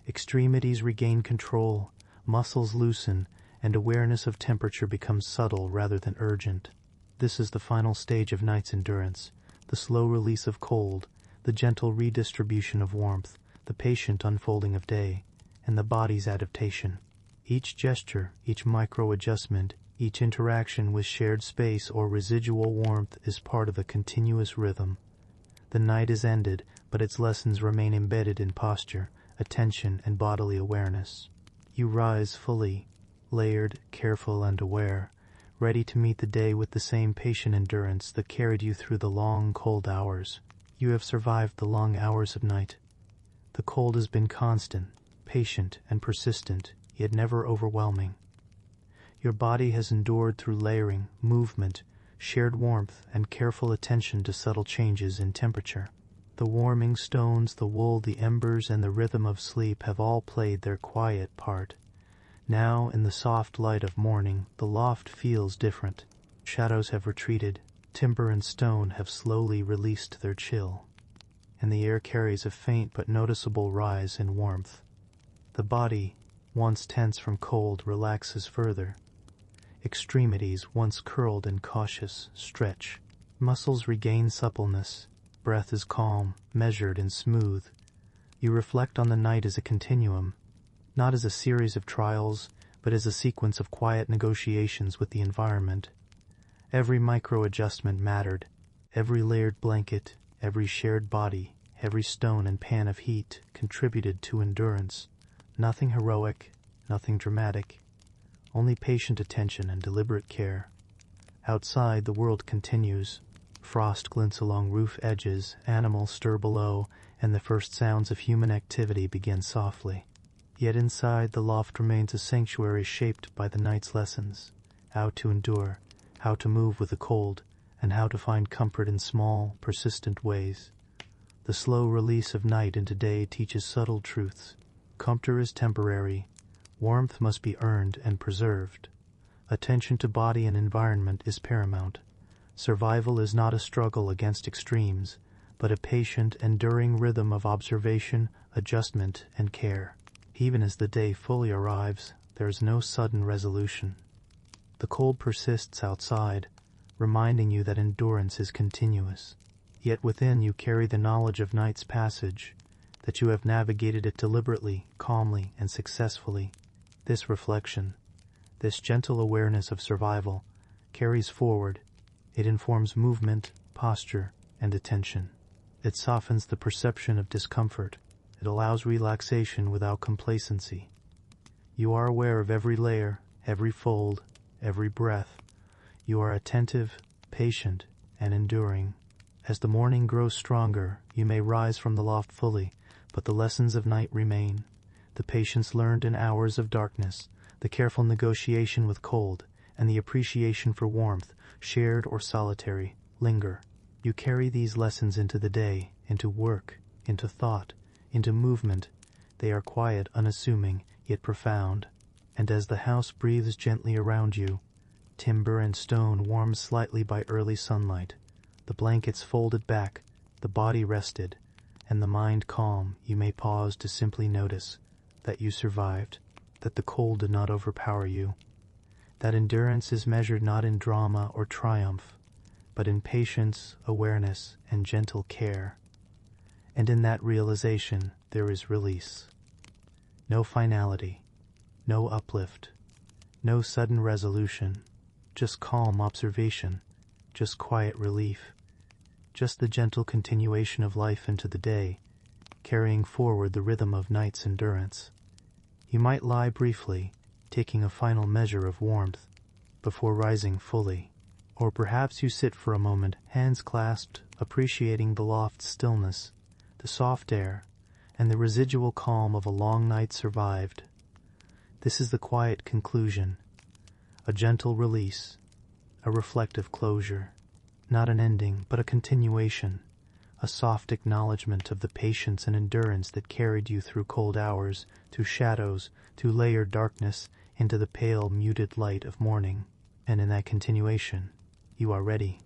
Extremities regain control, muscles loosen, and awareness of temperature becomes subtle rather than urgent. This is the final stage of night's endurance, the slow release of cold, the gentle redistribution of warmth, the patient unfolding of day, and the body's adaptation. Each gesture, each micro-adjustment, each interaction with shared space or residual warmth is part of a continuous rhythm. The night is ended, but its lessons remain embedded in posture, attention, and bodily awareness. You rise fully, layered, careful, and aware, ready to meet the day with the same patient endurance that carried you through the long, cold hours. You have survived the long hours of night. The cold has been constant, patient, and persistent, yet never overwhelming. Your body has endured through layering, movement, shared warmth, and careful attention to subtle changes in temperature. The warming stones, the wool, the embers, and the rhythm of sleep have all played their quiet part. Now, in the soft light of morning, the loft feels different. Shadows have retreated, timber and stone have slowly released their chill, and the air carries a faint but noticeable rise in warmth. The body, once tense from cold, relaxes further. Extremities, once curled and cautious, stretch. Muscles regain suppleness. Breath is calm, measured, and smooth. You reflect on the night as a continuum, not as a series of trials, but as a sequence of quiet negotiations with the environment. Every micro-adjustment mattered. Every layered blanket, every shared body, every stone and pan of heat contributed to endurance. Nothing heroic, nothing dramatic. Only patient attention and deliberate care. Outside, the world continues. Frost glints along roof edges, animals stir below, and the first sounds of human activity begin softly. Yet inside, the loft remains a sanctuary shaped by the night's lessons. How to endure, how to move with the cold, and how to find comfort in small, persistent ways. The slow release of night into day teaches subtle truths. Comfort is temporary. Warmth must be earned and preserved. Attention to body and environment is paramount. Survival is not a struggle against extremes, but a patient, enduring rhythm of observation, adjustment, and care. Even as the day fully arrives, there is no sudden resolution. The cold persists outside, reminding you that endurance is continuous. Yet within you carry the knowledge of night's passage, that you have navigated it deliberately, calmly, and successfully. This reflection, this gentle awareness of survival, carries forward, It informs movement, posture, and attention. It softens the perception of discomfort. It allows relaxation without complacency. You are aware of every layer, every fold, every breath. You are attentive, patient, and enduring. As the morning grows stronger, you may rise from the loft fully, but the lessons of night remain. The patience learned in hours of darkness, the careful negotiation with cold, and the appreciation for warmth, shared or solitary, linger. You carry these lessons into the day, into work, into thought, into movement. They are quiet, unassuming, yet profound. And as the house breathes gently around you, timber and stone warmed slightly by early sunlight, the blankets folded back, the body rested, and the mind calm, you may pause to simply notice that you survived, that the cold did not overpower you, that endurance is measured not in drama or triumph, but in patience, awareness, and gentle care. And in that realization there is release. No finality, no uplift, no sudden resolution, just calm observation, just quiet relief, just the gentle continuation of life into the day, carrying forward the rhythm of night's endurance. You might lie briefly, taking a final measure of warmth, before rising fully. Or perhaps you sit for a moment, hands clasped, appreciating the loft's stillness, the soft air, and the residual calm of a long night survived. This is the quiet conclusion, a gentle release, a reflective closure, not an ending, but a continuation, a soft acknowledgement of the patience and endurance that carried you through cold hours, through shadows, through layered darkness, into the pale, muted light of morning. And in that continuation, you are ready.